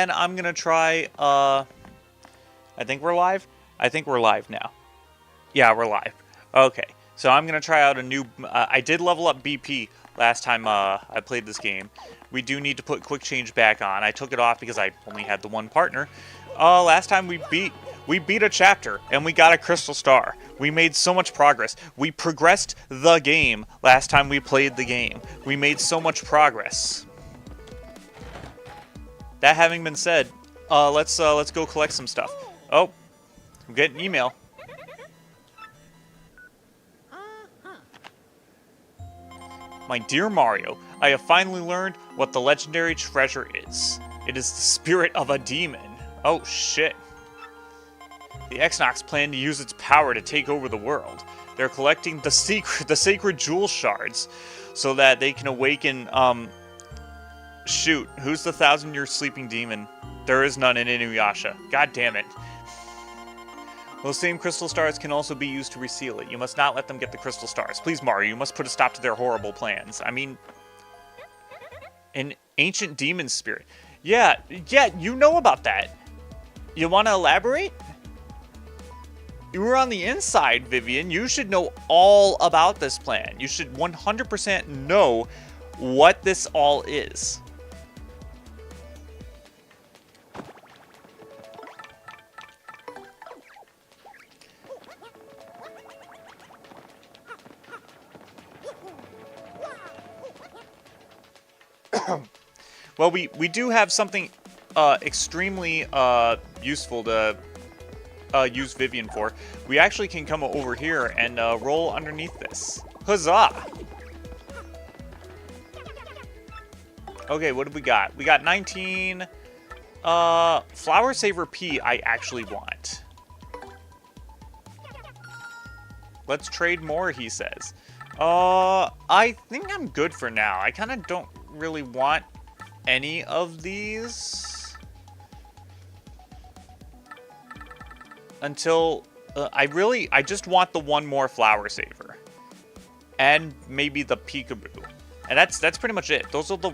then I'm gonna try, I think we're live? I think we're live now. Yeah, we're live. Okay, so I'm gonna try out a new, I did level up BP last time, I played this game. We do need to put quick change back on. I took it off because I only had the one partner. Last time we beat a chapter, and we got a crystal star. We made so much progress. We progressed the game last time we played the game. We made so much progress. That having been said, let's go collect some stuff. Oh, I'm getting an email. My dear Mario, I have finally learned what the legendary treasure is. It is the spirit of a demon. Oh shit. The Exnox plan to use its power to take over the world. They're collecting the sacred jewel shards so that they can awaken, shoot, who's the 1,000-year sleeping demon? There is none in Inuyasha. God damn it. Those same crystal stars can also be used to reseal it. You must not let them get the crystal stars. Please, Mario, you must put a stop to their horrible plans. I mean, an ancient demon spirit. Yeah, you know about that. You want to elaborate? You were on the inside, Vivian. You should know all about this plan. You should 100% know what this all is. Well, we do have something extremely useful to use Vivian for. We actually can come over here and roll underneath this. Huzzah! Okay, what have we got? We got 19. Flower Saver P I actually want. Let's trade more, he says. I think I'm good for now. I kind of don't really want any of these until I just want the one more Flower Saver and maybe the Peekaboo, and that's pretty much it. Those are the,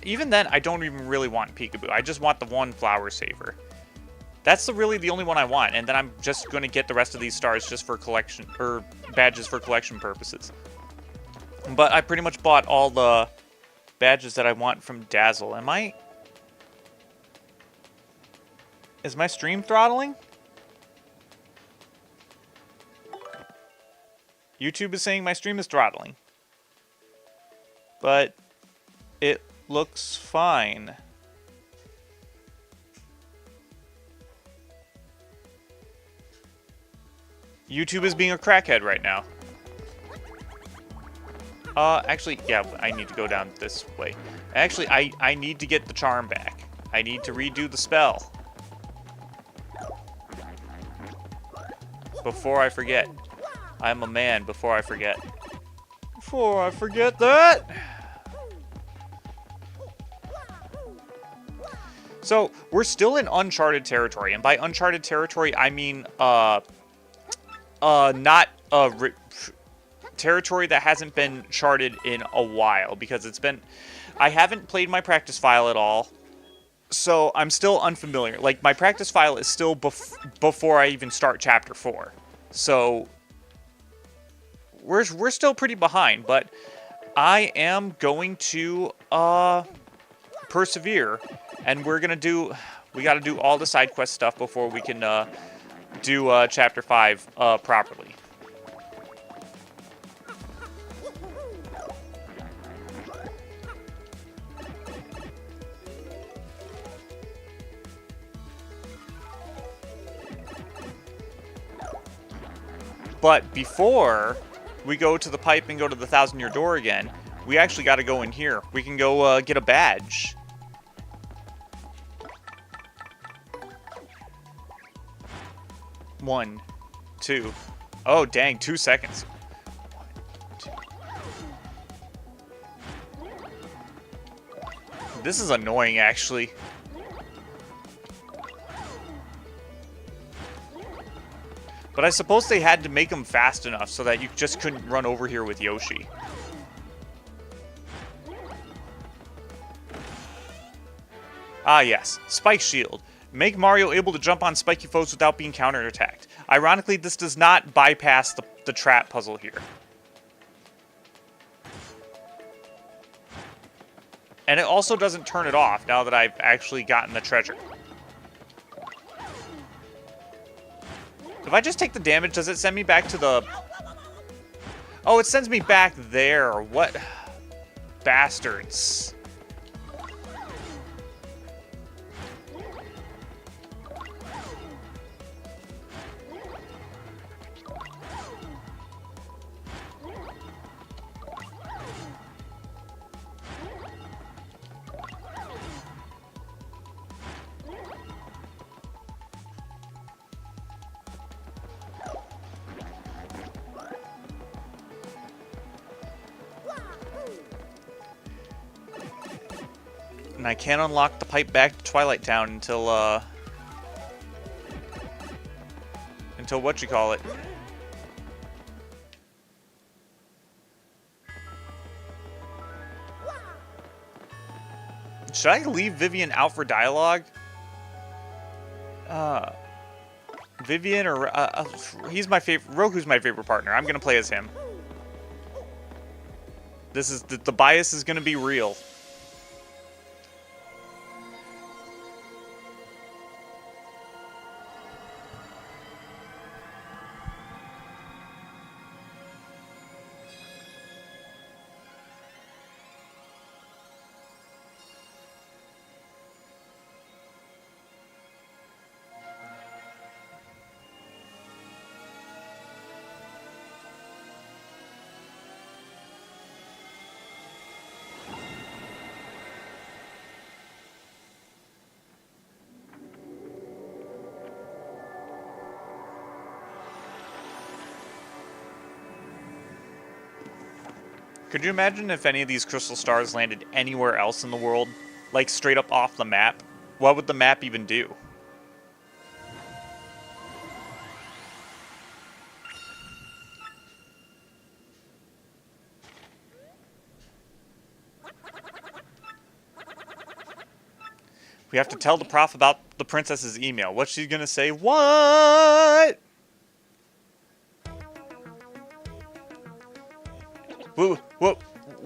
even then I don't even really want Peekaboo. I just want the one Flower Saver. That's really the only one I want, and then I'm just going to get the rest of these stars just for collection, or badges for collection purposes. But I pretty much bought all the badges that I want from Dazzle. Is my stream throttling? YouTube is saying my stream is throttling. But it looks fine. YouTube is being a crackhead right now. Actually, yeah, I need to go down this way. Actually, I need to get the charm back. I need to redo the spell. Before I forget. I'm a man before I forget. Before I forget that! So, we're still in uncharted territory, and by uncharted territory, I mean, not, territory that hasn't been charted in a while, because I haven't played my practice file at all, so I'm still unfamiliar. Like, my practice file is still before I even start chapter 4, so we're still pretty behind, but I am going to persevere, and we gotta do all the side quest stuff before we can do chapter 5 properly. But before we go to the pipe and go to the 1,000-year door again, we actually got to go in here. We can go get a badge. One, two. Oh, dang, 2 seconds. 1, 2. This is annoying, actually. But I suppose they had to make them fast enough so that you just couldn't run over here with Yoshi. Ah yes, Spike Shield. Make Mario able to jump on spiky foes without being counterattacked. Ironically, this does not bypass the trap puzzle here. And it also doesn't turn it off now that I've actually gotten the treasure. If I just take the damage, does it send me back to the... Oh, it sends me back there. What bastards. And I can't unlock the pipe back to Twilight Town until whatchamacallit. Should I leave Vivian out for dialogue? Vivian or he's my favorite. Roku's my favorite partner. I'm gonna play as him. This is the bias is gonna be real. Could you imagine if any of these crystal stars landed anywhere else in the world? Like straight up off the map? What would the map even do? We have to tell the prof about the princess's email. What's she gonna say? What?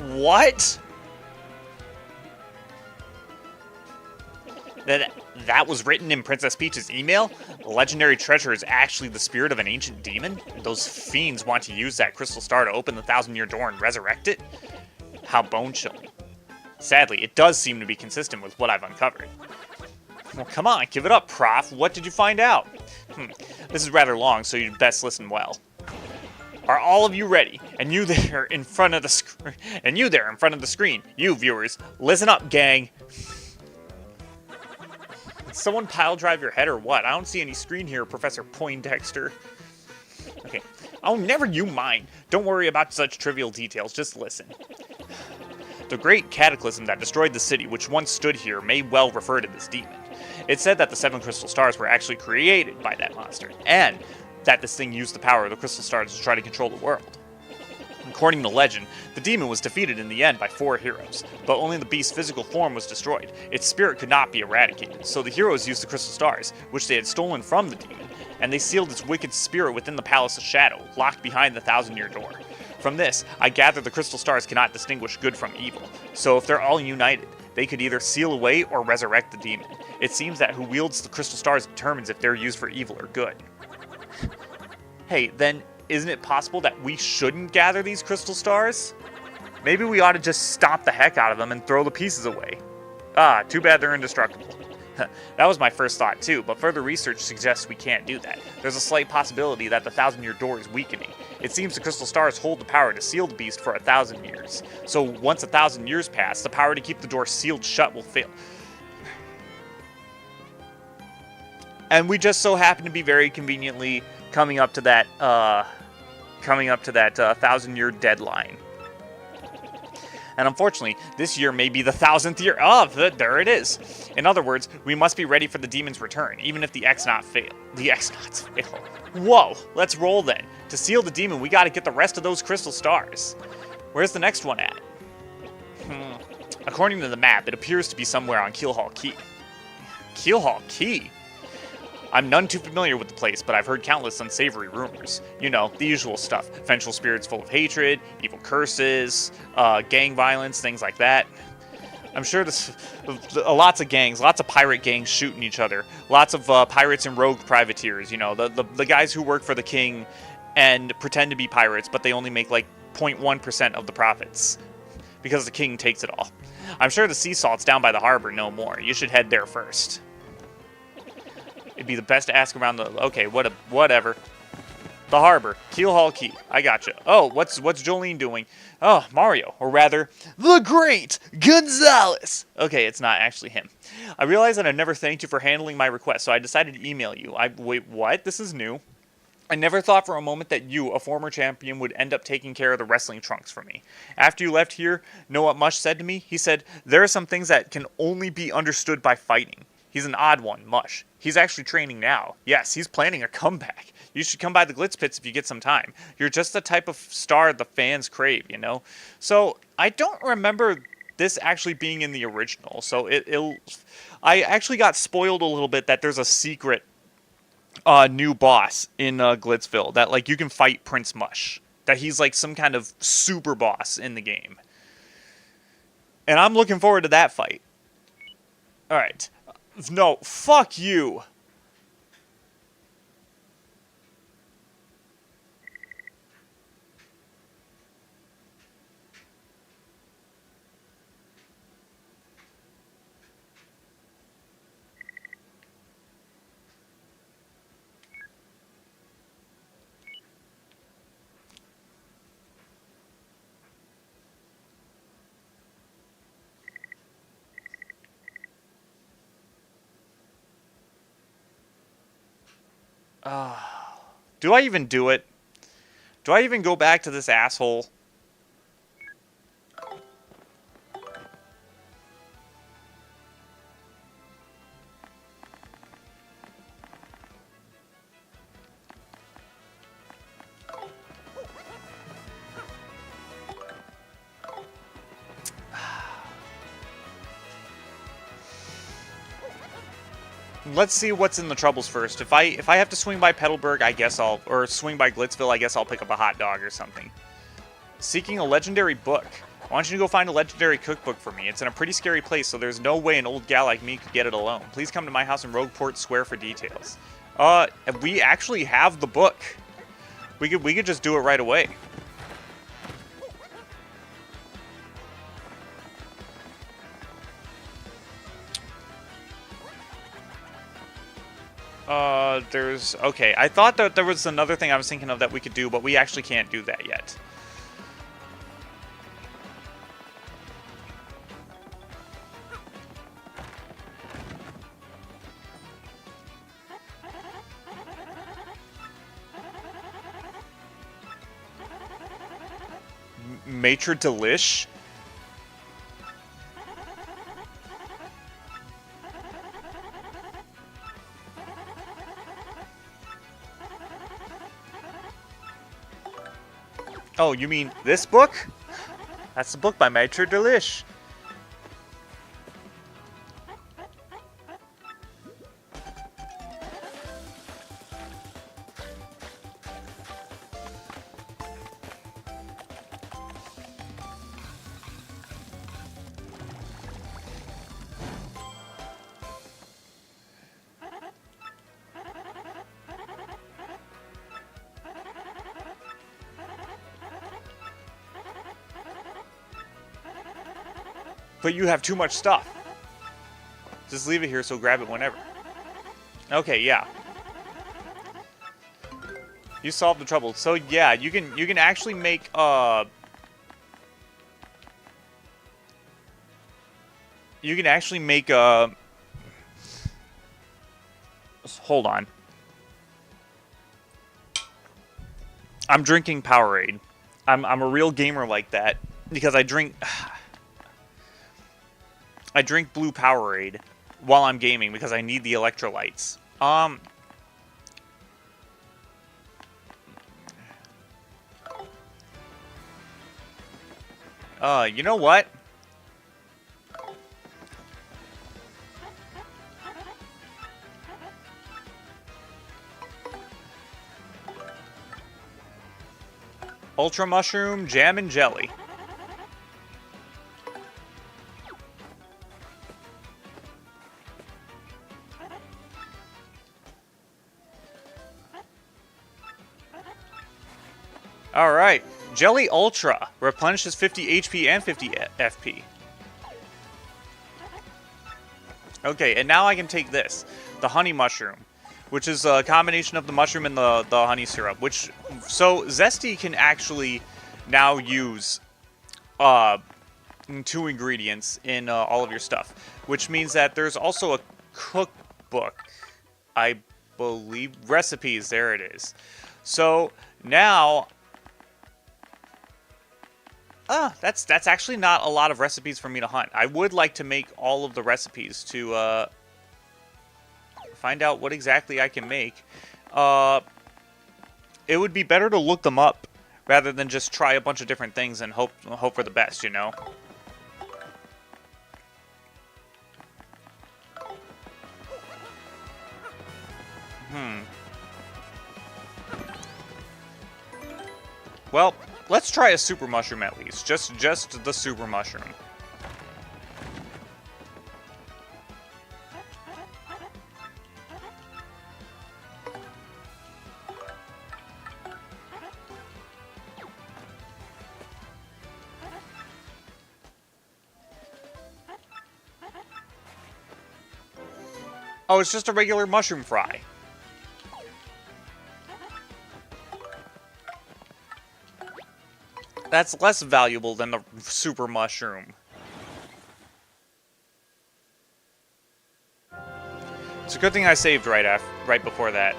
What? That was written in Princess Peach's email? The legendary treasure is actually the spirit of an ancient demon? Those fiends want to use that crystal star to open the 1,000-year door and resurrect it? How bone-chilling. Sadly, it does seem to be consistent with what I've uncovered. Well, come on, give it up, Prof. What did you find out? This is rather long, so you'd best listen well. Are all of you ready? And you there in front of the screen. And you there in front of the screen. You viewers, listen up, gang. Did someone pile drive your head or what? I don't see any screen here, Professor Poindexter. Okay. Oh, never you mind. Don't worry about such trivial details. Just listen. The great cataclysm that destroyed the city, which once stood here, may well refer to this demon. It's said that the 7 crystal stars were actually created by that monster, and that this thing used the power of the crystal stars to try to control the world. According to legend, the demon was defeated in the end by 4 heroes, but only the beast's physical form was destroyed. Its spirit could not be eradicated, so the heroes used the crystal stars, which they had stolen from the demon, and they sealed its wicked spirit within the Palace of Shadow, locked behind the 1,000-year door. From this, I gather the crystal stars cannot distinguish good from evil, so if they're all united, they could either seal away or resurrect the demon. It seems that who wields the crystal stars determines if they're used for evil or good. Hey, then isn't it possible that we shouldn't gather these crystal stars? Maybe we ought to just stomp the heck out of them and throw the pieces away. Ah, too bad they're indestructible. That was my first thought too, but further research suggests we can't do that. There's a slight possibility that the 1,000-year door is weakening. It seems the crystal stars hold the power to seal the beast for 1,000 years. So once 1,000 years pass, the power to keep the door sealed shut will fail. And we just so happen to be very conveniently coming up to that 1,000-year deadline. And unfortunately, this year may be the 1,000th year. Oh, there it is. In other words, we must be ready for the demon's return, even if the X-Nauts fail. The X-Nauts fail. Whoa, let's roll then. To seal the demon, we gotta get the rest of those crystal stars. Where's the next one at? According to the map, it appears to be somewhere on Keelhaul Key. Keelhaul Key? I'm none too familiar with the place, but I've heard countless unsavory rumors. You know, the usual stuff. Vengeful spirits full of hatred, evil curses, gang violence, things like that. I'm sure this, lots of gangs, lots of pirate gangs shooting each other. Lots of pirates and rogue privateers, you know, the guys who work for the king and pretend to be pirates, but they only make like 0.1% of the profits because the king takes it all. I'm sure the sea salt's down by the harbor no more. You should head there first. It'd be the best to ask around the... Okay, whatever. The harbor. Keelhaul Key. I gotcha. Oh, what's Jolene doing? Oh, Mario. Or rather, the great Gonzalez. Okay, it's not actually him. I realized that I've never thanked you for handling my request, so I decided to email you. Wait, what? This is new. I never thought for a moment that you, a former champion, would end up taking care of the wrestling trunks for me. After you left here, know what Mush said to me? He said, there are some things that can only be understood by fighting. He's an odd one, Mush. He's actually training now. Yes, he's planning a comeback. You should come by the Glitz Pits if you get some time. You're just the type of star the fans crave, you know? So, I don't remember this actually being in the original. So, I actually got spoiled a little bit that there's a secret new boss in Glitzville that, like, you can fight Prince Mush. That he's, like, some kind of super boss in the game. And I'm looking forward to that fight. Alright. No, fuck you. Do I even do it? Do I even go back to this asshole? Let's see what's in the troubles first. If I have to swing by Petalburg, I guess or swing by Glitzville, I guess I'll pick up a hot dog or something. Seeking a legendary book. Why don't you go find a legendary cookbook for me? It's in a pretty scary place, so there's no way an old gal like me could get it alone. Please come to my house in Rogueport Square for details. We actually have the book. We could just do it right away. Okay, I thought that there was another thing I was thinking of that we could do, but we actually can't do that yet. Maitre Delish? Oh, you mean this book? That's the book by Maitre Delish. But you have too much stuff. Just leave it here, so grab it whenever. Okay, yeah. You solved the trouble. So yeah, you can actually make you can actually make hold on. I'm drinking Powerade. I'm a real gamer like that because I drink blue Powerade while I'm gaming because I need the electrolytes. You know what? Ultra Mushroom, Jam, and Jelly. Alright, Jelly Ultra replenishes 50 HP and 50 FP. Okay, and now I can take this, the Honey Mushroom, which is a combination of the mushroom and the honey syrup, so Zesty can actually now use 2 ingredients in all of your stuff, which means that there's also a cookbook, I believe, recipes, there it is. So now... that's actually not a lot of recipes for me to hunt. I would like to make all of the recipes to find out what exactly I can make. It would be better to look them up rather than just try a bunch of different things and hope for the best, you know? Well, let's try a super mushroom at least. Just the super mushroom. Oh, it's just a regular mushroom fry. That's less valuable than the super mushroom. It's a good thing I saved right before that.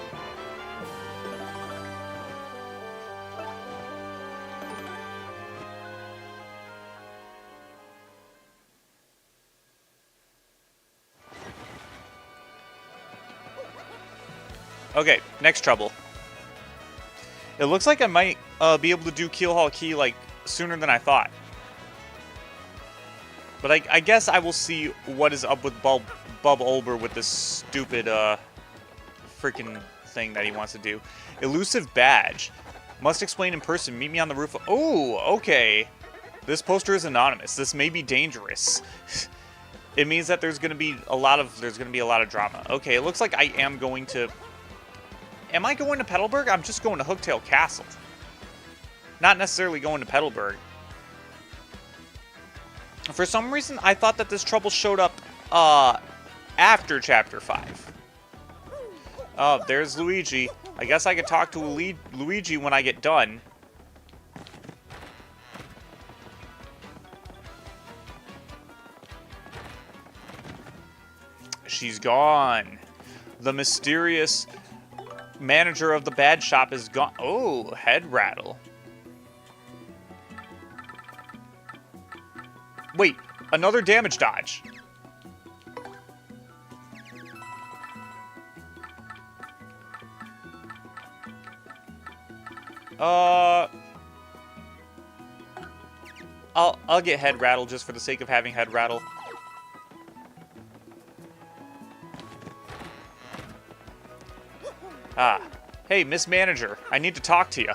Okay, next trouble. It looks like I might be able to do Keelhaul Key, like, sooner than I thought. But I guess I will see what is up with Bub Olber with this stupid, freaking thing that he wants to do. Elusive badge. Must explain in person. Meet me on the roof. Oh, okay. This poster is anonymous. This may be dangerous. It means that there's gonna be a lot of drama. Okay, it looks like I am going to... Am I going to Petalburg? I'm just going to Hooktail Castle. Not necessarily going to Petalburg. For some reason, I thought that this trouble showed up after Chapter 5. Oh, there's Luigi. I guess I could talk to Luigi when I get done. She's gone. The mysterious... manager of the bad shop is gone. Oh, head rattle. Wait, another damage dodge. I'll get head rattle just for the sake of having head rattle. Ah. Hey, Miss Manager, I need to talk to you.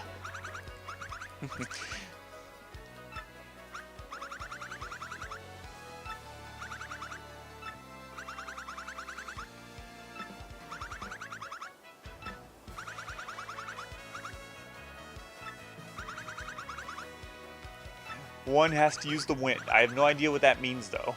One has to use the wind. I have no idea what that means, though.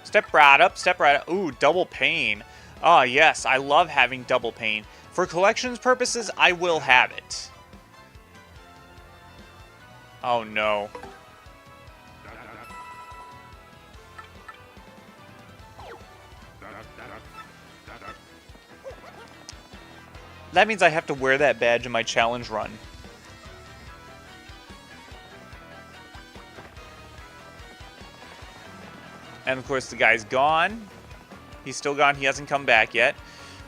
Step right up, step right up. Ooh, double pain. Ah, yes, I love having double pain. For collections purposes, I will have it. Oh, no. That means I have to wear that badge in my challenge run. And of course the guy's gone. He's still gone. He hasn't come back yet.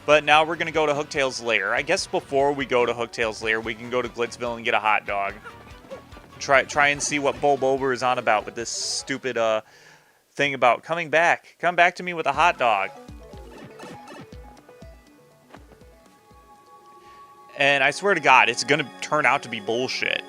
But now we're going to go to Hooktail's lair. I guess before we go to Hooktail's lair, we can go to Glitzville and get a hot dog. Try and see what Bulbober is on about with this stupid thing about coming back. Come back to me with a hot dog. And I swear to God, it's gonna turn out to be bullshit.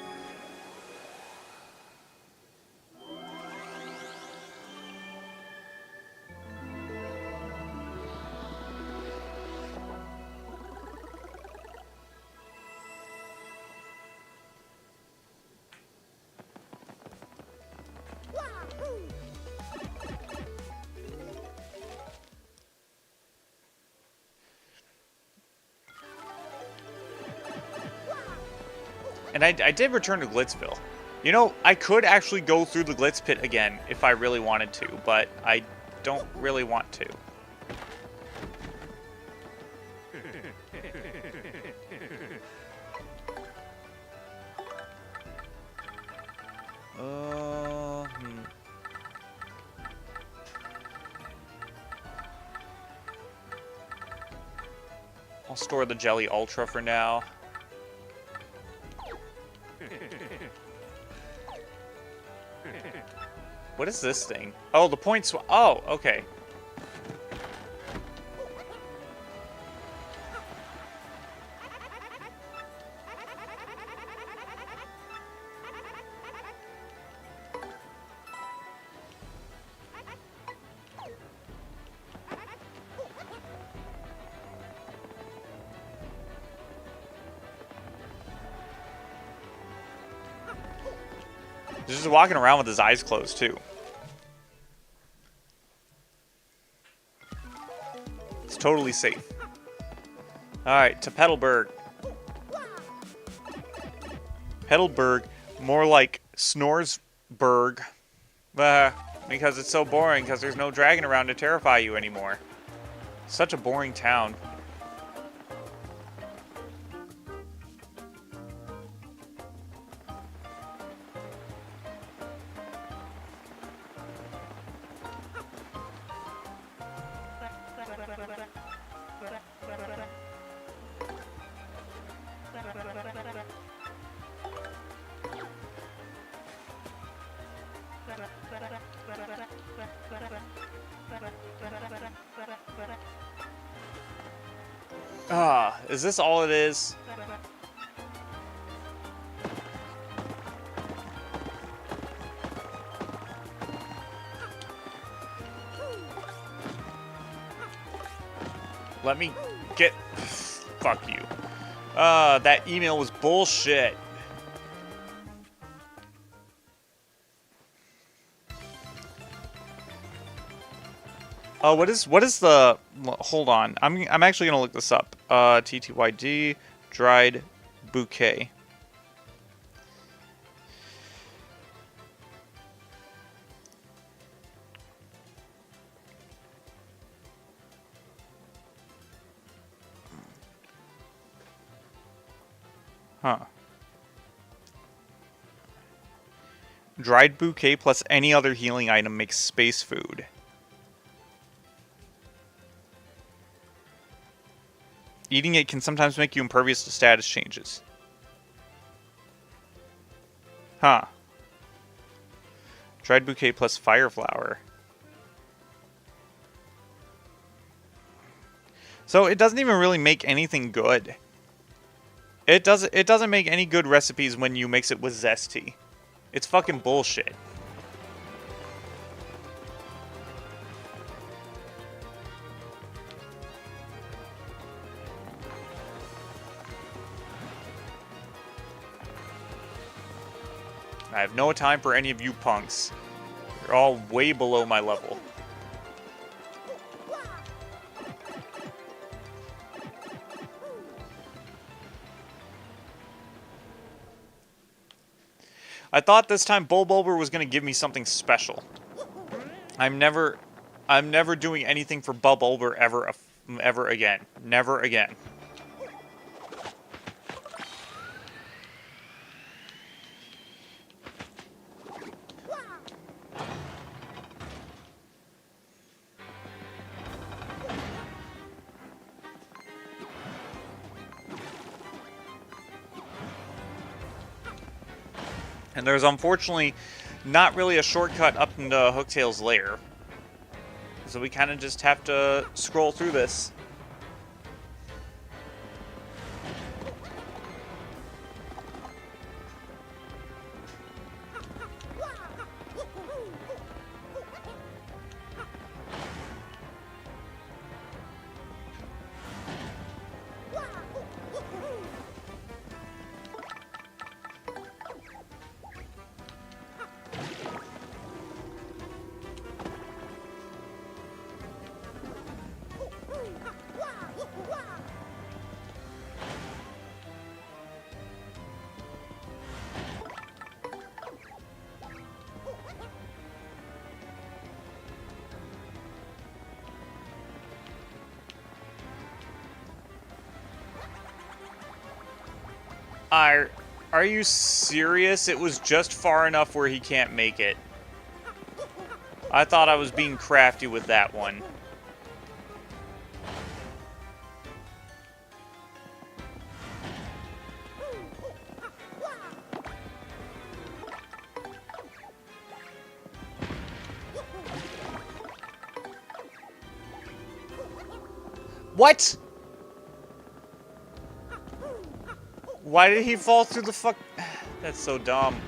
And I did return to Glitzville. You know, I could actually go through the Glitz Pit again if I really wanted to, but I don't really want to. I'll store the Jelly Ultra for now. What is this thing? Oh, the point swap. Oh, okay. He's just walking around with his eyes closed, too. It's totally safe. Alright, to Petalburg. Petalburg, more like Snoresburg. Because it's so boring, because there's no dragon around to terrify you anymore. Such a boring town. Is this all it is? Let me get... Fuck you. That email was bullshit. Oh, what is the... Hold on. I'm actually gonna look this up. TTYD dried bouquet. Huh. Dried bouquet plus any other healing item makes space food. Eating it can sometimes make you impervious to status changes. Huh. Dried bouquet plus fire flower. So it doesn't even really make anything good. It doesn't make any good recipes when you mix it with zesty. It's fucking bullshit. I have no time for any of you punks. You're all way below my level. I thought this time Bulbulber was going to give me something special. I'm never doing anything for Bulbulber ever again. Never again. And there's unfortunately not really a shortcut up into Hooktail's lair. So we kind of just have to scroll through this. Are you serious? It was just far enough where he can't make it. I thought I was being crafty with that one. What? Why did he fall through the fuck? That's so dumb.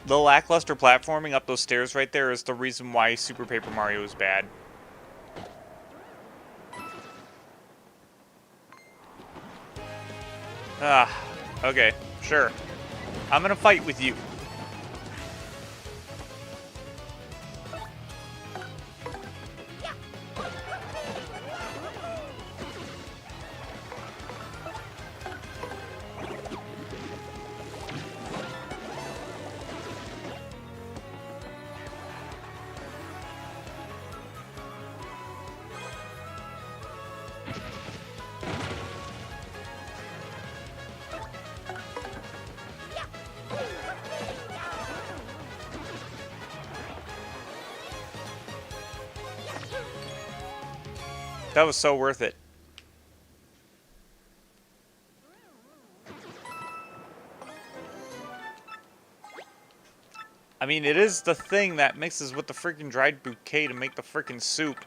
The lackluster platforming up those stairs right there is the reason why Super Paper Mario is bad. Ah, okay, sure. I'm gonna fight with you. That was so worth it. I mean, it is the thing that mixes with the freaking dried bouquet to make the freaking soup.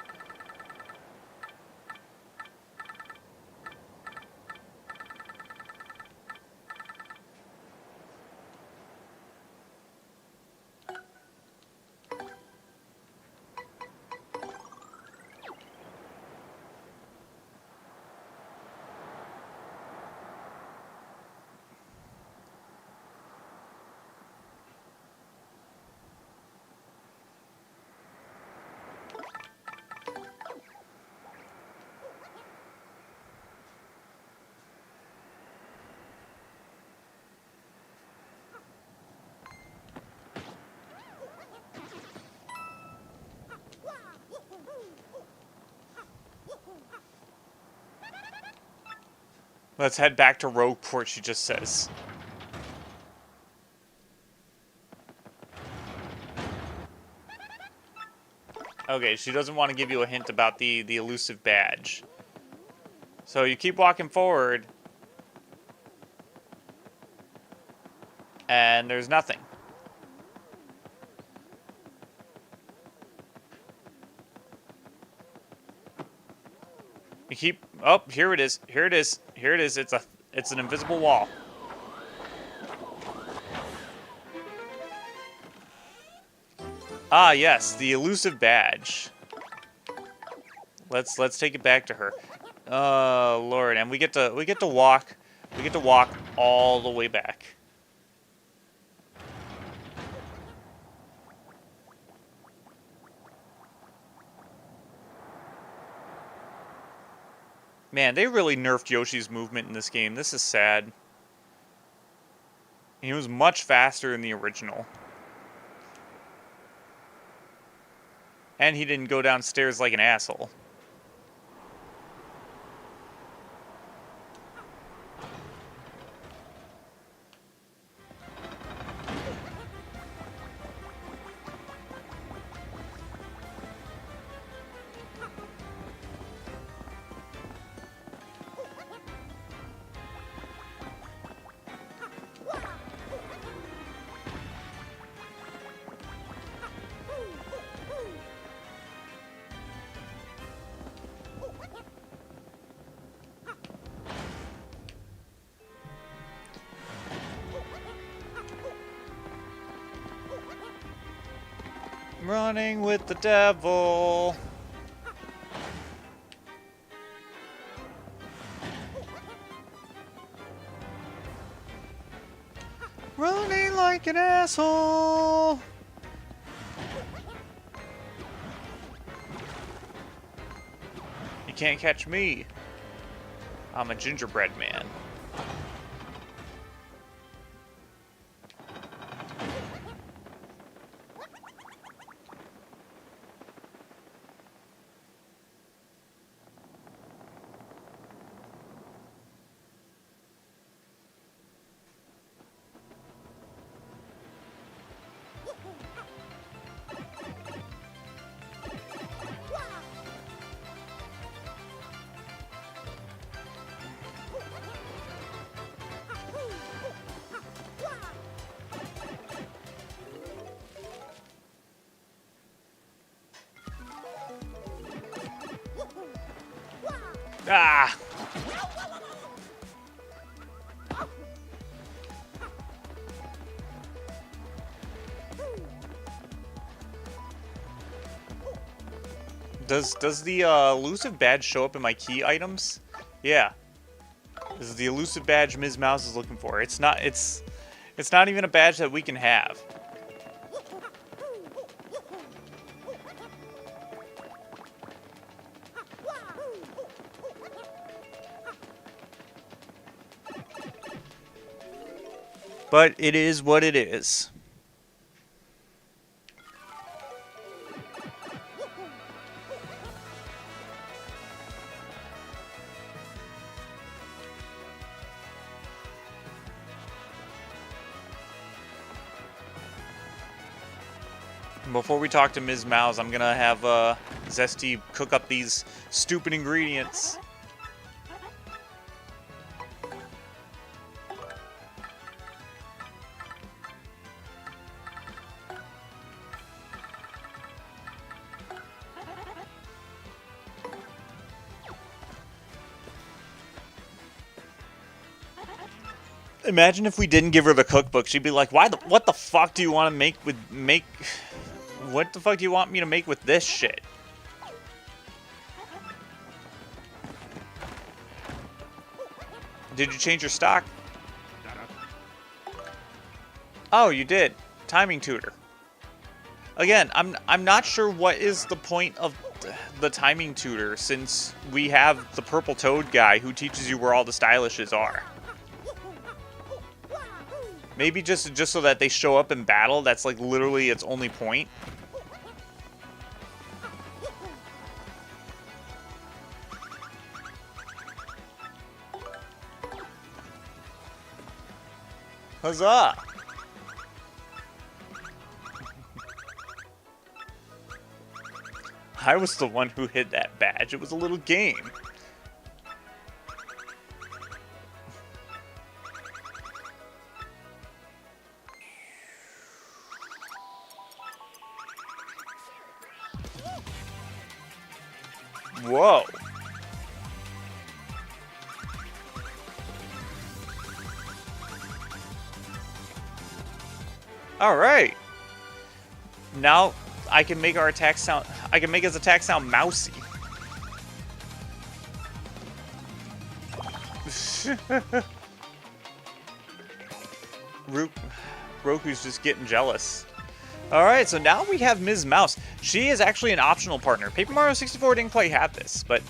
Let's head back to Rogueport, she just says. Okay, she doesn't want to give you a hint about the elusive badge. So you keep walking forward. And there's nothing. You keep... Oh, here it is. Here it is. Here it is. It's an invisible wall. Ah, yes, the elusive badge. Let's take it back to her. Oh, Lord, and we get to walk all the way back. Man, they really nerfed Yoshi's movement in this game. This is sad. He was much faster in the original. And he didn't go downstairs like an asshole. Running with the devil. Running like an asshole. You can't catch me. I'm a gingerbread man. Ah! Does the elusive badge show up in my key items? Yeah. This is the elusive badge Ms. Mouse is looking for. It's not even a badge that we can have. But it is what it is. Before we talk to Ms. Mouse, I'm gonna have Zesty cook up these stupid ingredients. Imagine if we didn't give her the cookbook. She'd be like, what the fuck do you want to what the fuck do you want me to make with this shit? Did you change your stock? Oh, you did. Timing tutor. Again, I'm not sure what is the point of the timing tutor, since we have the purple toad guy who teaches you where all the stylishes are. Maybe just so that they show up in battle, that's like literally its only point. Huzzah! I was the one who hid that badge. It was a little game. Whoa. Alright. Now I can make our attack sound. I can make his attack sound mousy. Roku's just getting jealous. Alright, so now we have Ms. Mouse. She is actually an optional partner. Paper Mario 64 didn't quite have this, but...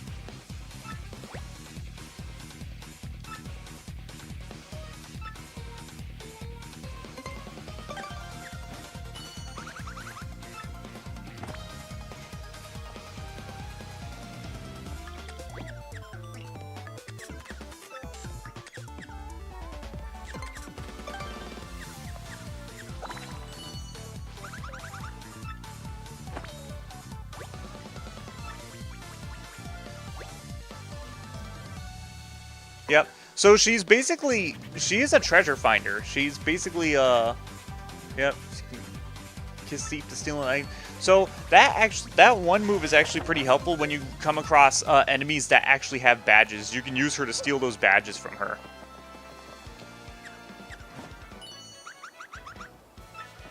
Yep. So she is a treasure finder. She's basically, yep. Kiss Thief to steal an item. So that one move is actually pretty helpful when you come across enemies that actually have badges. You can use her to steal those badges from her.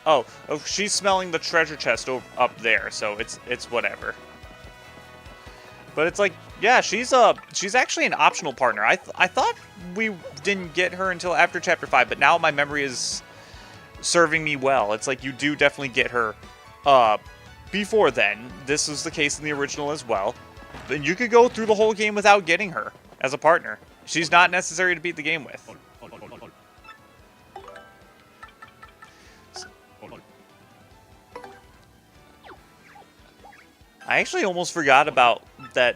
Oh, she's smelling the treasure chest up there, so it's whatever. But it's like, yeah, she's actually an optional partner. I thought we didn't get her until after Chapter 5, but now my memory is serving me well. It's like you do definitely get her before then. This was the case in the original as well. And you could go through the whole game without getting her as a partner. She's not necessary to beat the game with. I actually almost forgot about that,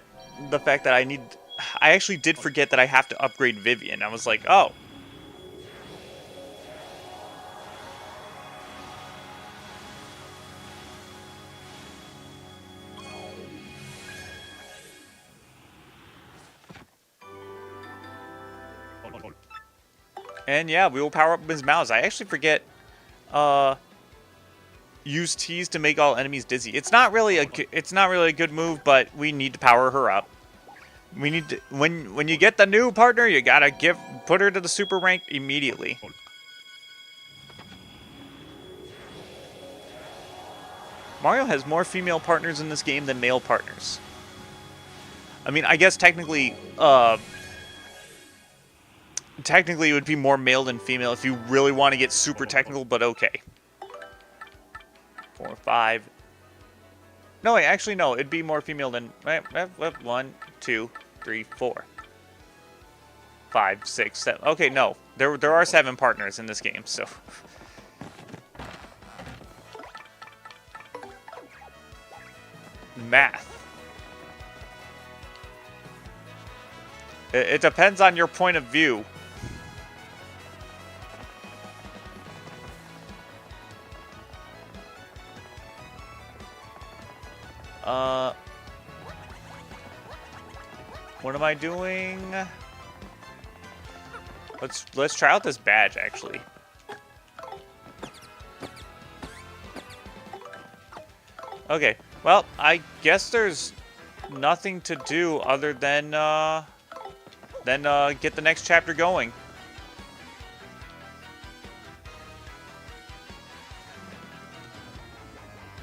the fact that I actually did forget that I have to upgrade Vivian. I was like, oh. And yeah, we will power up Ms. Mouse. I actually forget, use tease to make all enemies dizzy. It's not really a good move, but we need to power her up. We need to, when you get the new partner, you gotta put her to the super rank immediately. Mario has more female partners in this game than male partners. I mean, I guess technically it would be more male than female if you really want to get super technical, but okay. 4, 5. No, wait, actually, no. It'd be more female than... 1, 2, 3, 4. 5, 6, 7. Okay, no. There are 7 partners in this game, so... Math. It depends on your point of view. What am I doing? Let's try out this badge, actually. Okay, well, I guess there's nothing to do other than get the next chapter going.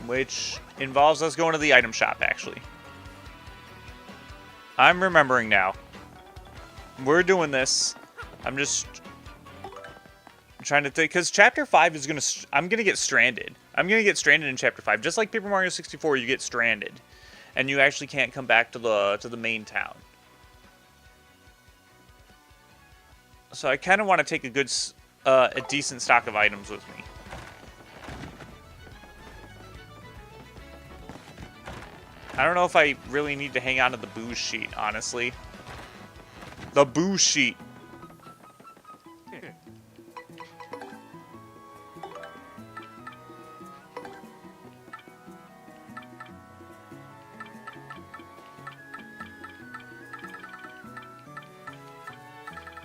Which involves us going to the item shop, actually. I'm remembering now. We're doing this. I'm just trying to think, because Chapter 5 is I'm gonna get stranded. I'm gonna get stranded in Chapter 5, just like Paper Mario 64. You get stranded, and you actually can't come back to the main town. So I kind of want to take a decent stock of items with me. I don't know if I really need to hang on to the booze sheet, honestly. The booze sheet.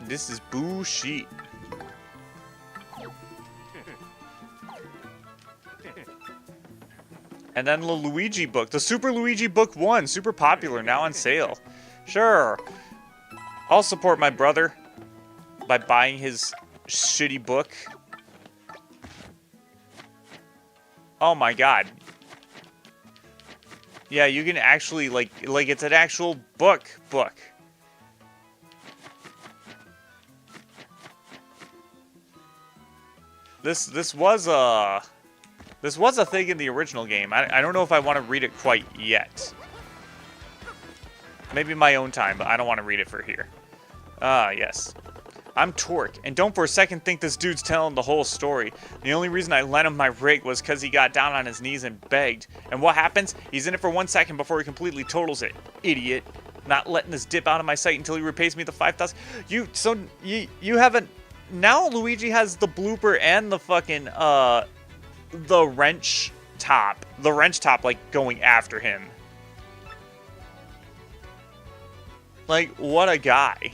This is boo sheet. And then the Luigi book. The Super Luigi Book 1. Super popular. Now on sale. Sure. I'll support my brother by buying his shitty book. Oh my god. Yeah, you can actually, like it's an actual book. This was a thing in the original game. I don't know if I want to read it quite yet. Maybe my own time, but I don't want to read it for here. Yes. I'm Torque, and don't for a second think this dude's telling the whole story. The only reason I lent him my rig was because he got down on his knees and begged. And what happens? He's in it for 1 second before he completely totals it. Idiot. Not letting this dip out of my sight until he repays me the 5,000. You haven't... Now Luigi has the blooper and the fucking, the wrench top. The wrench top, like, going after him. Like, what a guy.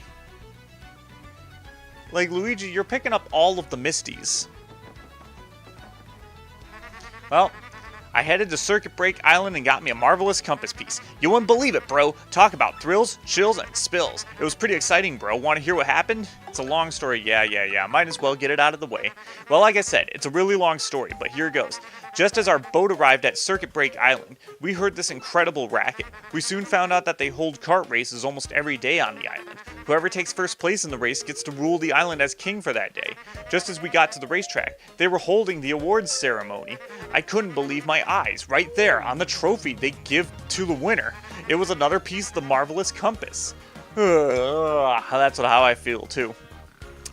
Like, Luigi, you're picking up all of the Misties. Well, I headed to Circuit Break Island and got me a marvelous compass piece. You wouldn't believe it, bro. Talk about thrills, chills, and spills. It was pretty exciting, bro. Want to hear what happened? It's a long story. Yeah. Might as well get it out of the way. Well, like I said, it's a really long story, but here goes. Just as our boat arrived at Circuit Break Island, we heard this incredible racket. We soon found out that they hold kart races almost every day on the island. Whoever takes first place in the race gets to rule the island as king for that day. Just as we got to the racetrack, they were holding the awards ceremony. I couldn't believe my eyes. Right there, on the trophy they give to the winner. It was another piece of the marvelous compass. That's how I feel, too.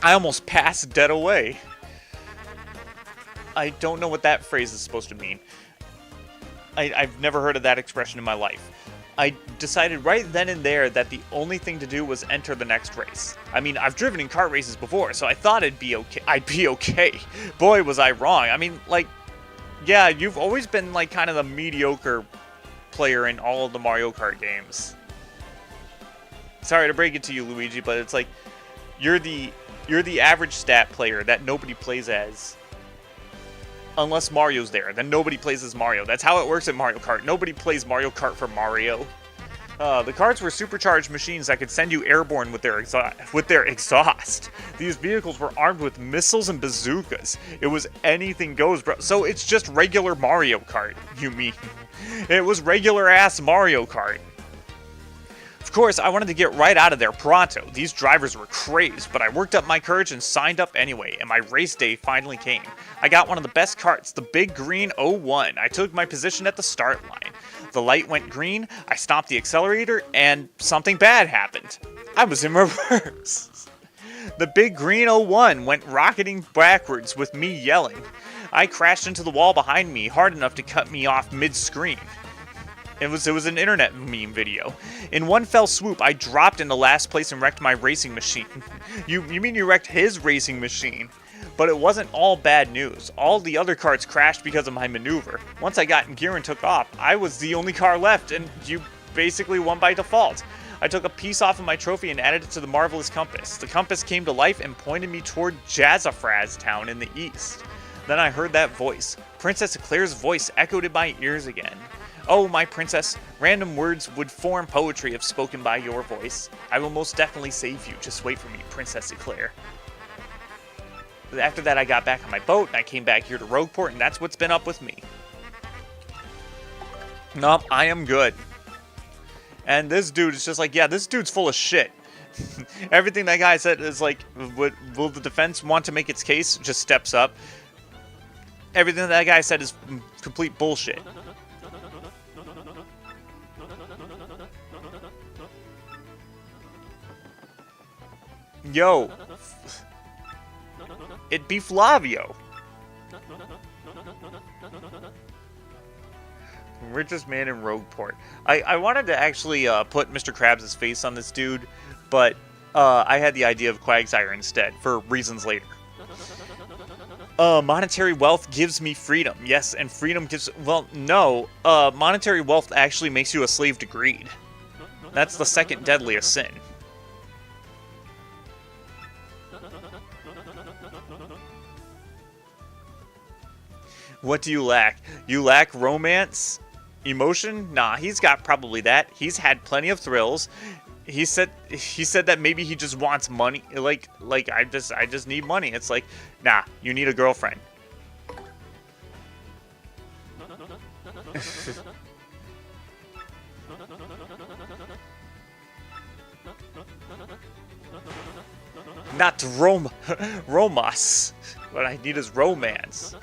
I almost passed dead away. I don't know what that phrase is supposed to mean. I've never heard of that expression in my life. I decided right then and there that the only thing to do was enter the next race. I mean, I've driven in kart races before, so I thought I'd be okay. Boy, was I wrong. I mean, like, yeah, you've always been, like, kind of the mediocre player in all of the Mario Kart games. Sorry to break it to you, Luigi, but it's like, you're the average stat player that nobody plays as. Unless Mario's there, then nobody plays as Mario. That's how it works at Mario Kart. Nobody plays Mario Kart for Mario. The karts were supercharged machines that could send you airborne with their exhaust. These vehicles were armed with missiles and bazookas. It was anything goes, bro. So it's just regular Mario Kart, you mean? It was regular-ass Mario Kart. Of course, I wanted to get right out of there pronto. These drivers were crazed, but I worked up my courage and signed up anyway, and my race day finally came. I got one of the best karts, the big green 01. I took my position at the start line. The light went green, I stopped the accelerator, and something bad happened. I was in reverse. The big green 01 went rocketing backwards with me yelling. I crashed into the wall behind me hard enough to cut me off mid-screen. It was an internet meme video. In one fell swoop, I dropped into last place and wrecked my racing machine. You mean you wrecked his racing machine? But it wasn't all bad news. All the other karts crashed because of my maneuver. Once I got in gear and took off, I was the only car left, and you basically won by default. I took a piece off of my trophy and added it to the marvelous compass. The compass came to life and pointed me toward Jazzafraz Town in the east. Then I heard that voice. Princess Eclair's voice echoed in my ears again. Oh, my princess, random words would form poetry if spoken by your voice. I will most definitely save you. Just wait for me, Princess Eclair. After that, I got back on my boat, and I came back here to Rogueport, and that's what's been up with me. Nope, I am good. And this dude is just like, yeah, this dude's full of shit. Everything that guy said is like, will the defense want to make its case? Just steps up. Everything that guy said is complete bullshit. Yo. It'd be Flavio. Richest man in Rogueport. I wanted to actually put Mr. Krabs' face on this dude, but I had the idea of Quagsire instead, for reasons later. Monetary wealth gives me freedom. Yes, and freedom gives... Well, no. Monetary wealth actually makes you a slave to greed. That's the second deadliest sin. What do you lack? You lack romance? Emotion? Nah, he's got probably that. He's had plenty of thrills. He said that maybe he just wants money. Like I just need money. It's like, nah, you need a girlfriend. Not romance. What I need is romance.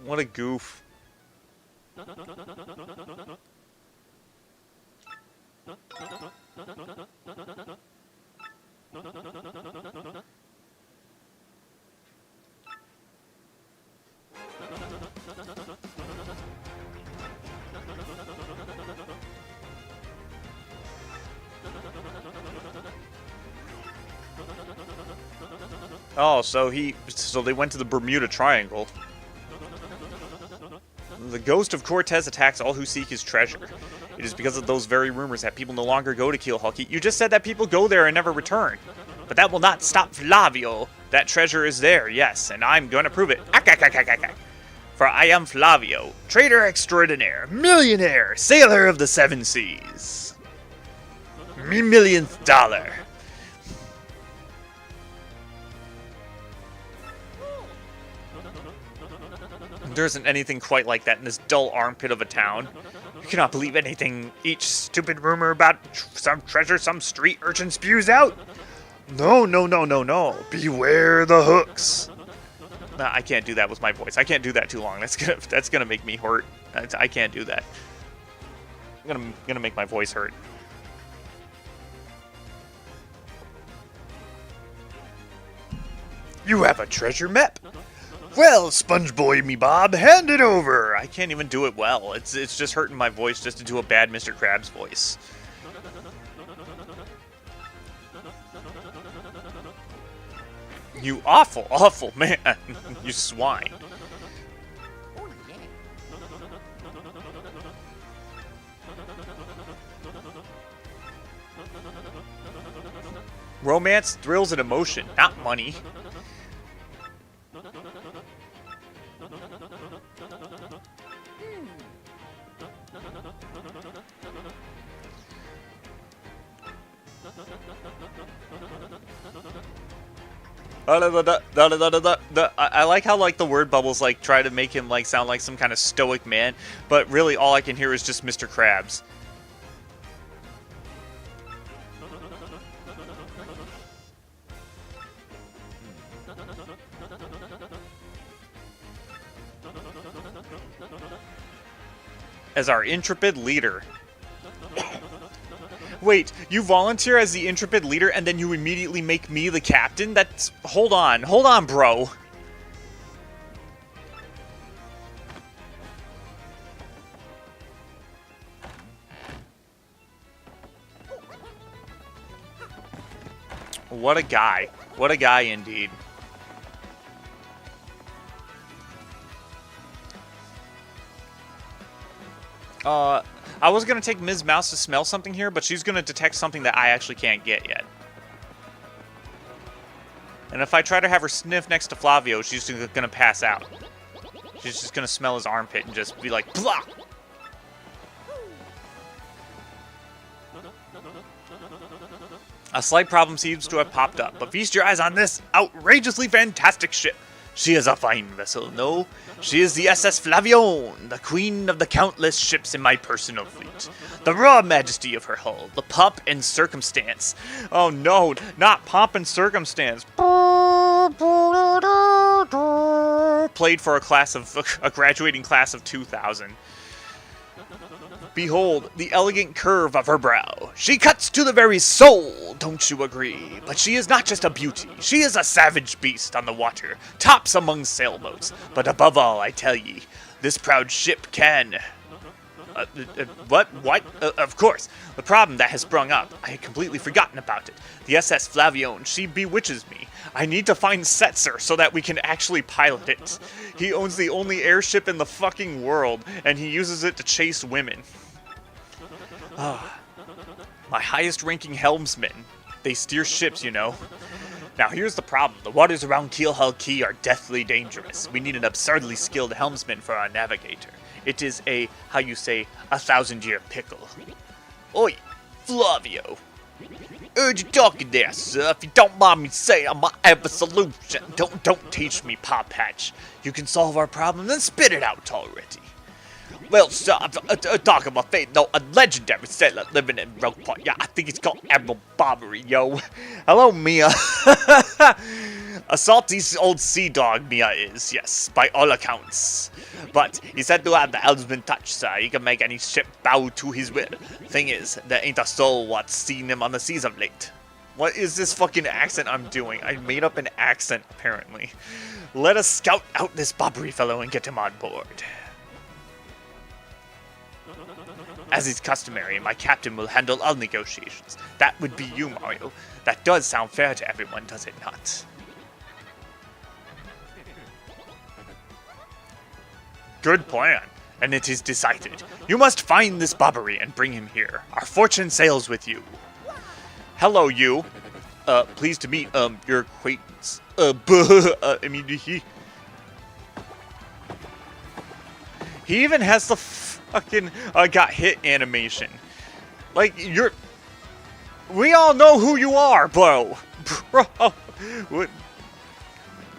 What a goof. Oh, so they went to the Bermuda Triangle. The ghost of Cortez attacks all who seek his treasure. It is because of those very rumors that people no longer go to Keelhulky. You just said that people go there and never return. But that will not stop Flavio. That treasure is there, yes, and I'm going to prove it. For I am Flavio, trader extraordinaire, millionaire, sailor of the seven seas. Me millionth dollar. There isn't anything quite like that in this dull armpit of a town. You cannot believe anything each stupid rumor about some treasure some street urchin spews out. No. Beware the hooks. Nah, I can't do that with my voice. I can't do that too long. That's gonna make me hurt. I can't do that. I'm gonna make my voice hurt. You have a treasure map? Well, Sponge Boy me Bob, hand it over. I can't even do it well. It's just hurting my voice just to do a bad Mr. Krabs voice. You awful man. You swine. Romance, thrills, and emotion, not money. I like how like the word bubbles like try to make him like sound like some kind of stoic man, but really all I can hear is just Mr. Krabs. As our intrepid leader. Wait, you volunteer as the intrepid leader and then you immediately make me the captain? That's... Hold on, bro. What a guy. What a guy indeed. I was going to take Ms. Mouse to smell something here, but she's going to detect something that I actually can't get yet. And if I try to have her sniff next to Flavio, she's going to pass out. She's just going to smell his armpit and just be like, blah! A slight problem seems to have popped up, but feast your eyes on this outrageously fantastic ship. She is a fine vessel, no? She is the SS Flavion, the queen of the countless ships in my personal fleet. The raw majesty of her hull, the pomp and circumstance. Oh no, not pomp and circumstance. Played for a graduating class of 2000. Behold, the elegant curve of her brow. She cuts to the very soul, don't you agree? But she is not just a beauty. She is a savage beast on the water, tops among sailboats. But above all, I tell ye, this proud ship can... What? Of course. The problem that has sprung up, I had completely forgotten about it. The SS Flavion, she bewitches me. I need to find Setzer so that we can actually pilot it. He owns the only airship in the fucking world, and he uses it to chase women. My highest ranking helmsmen. They steer ships, you know. Now here's the problem. The waters around Keelhull Key are deathly dangerous. We need an absurdly skilled helmsman for our navigator. It is a, how you say, 1,000-year pickle. Oi, Flavio. Heard you talking there, sir. If you don't mind me saying, I might have a solution. Don't teach me, Pop Patch. You can solve our problem, then spit it out already. Well, sir, talk of my faith, no, a legendary sailor living in Rogueport. Yeah, I think it's called Admiral Bobbery, yo. Hello, Mia. A salty old sea dog, Mia is, yes, by all accounts. But he said to have the helmsman touch, sir. He can make any ship bow to his will. Thing is, there ain't a soul what's seen him on the seas of late. What is this fucking accent I'm doing? I made up an accent, apparently. Let us scout out this Bobbery fellow and get him on board. As is customary, my captain will handle all negotiations. That would be you, Mario. That does sound fair to everyone, does it not? Good plan, and it is decided. You must find this Bobbery and bring him here. Our fortune sails with you. Hello, you. Pleased to meet, your acquaintance. He even has the fucking got hit animation. Like, we all know who you are, bro. Bro.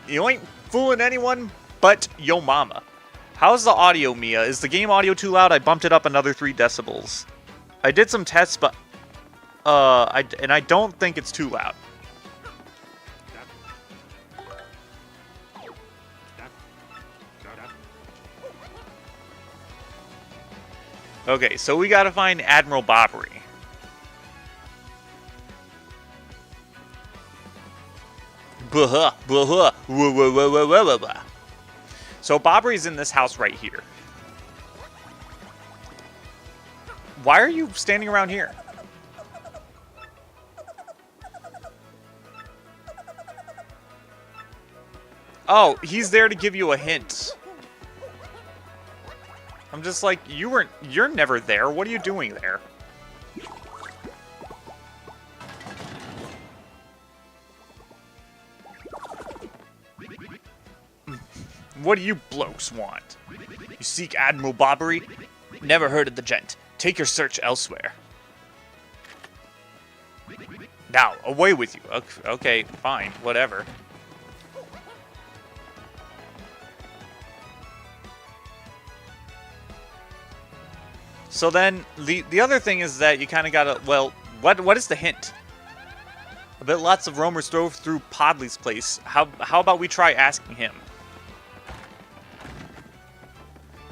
You ain't fooling anyone but yo mama. How's the audio, Mia? Is the game audio too loud? I bumped it up another 3 decibels. I did some tests, but I don't think it's too loud. Okay, so we gotta find Admiral Bobbery. So Bobbery's in this house right here. Why are you standing around here? Oh, he's there to give you a hint. I'm just like, you're never there. What are you doing there? What do you blokes want? You seek Admiral Bobbery? Never heard of the gent. Take your search elsewhere. Now, away with you. Okay, fine, whatever. So then, the other thing is that you kind of gotta, well, what is the hint? I bet lots of roamers drove through Podley's place. How about we try asking him?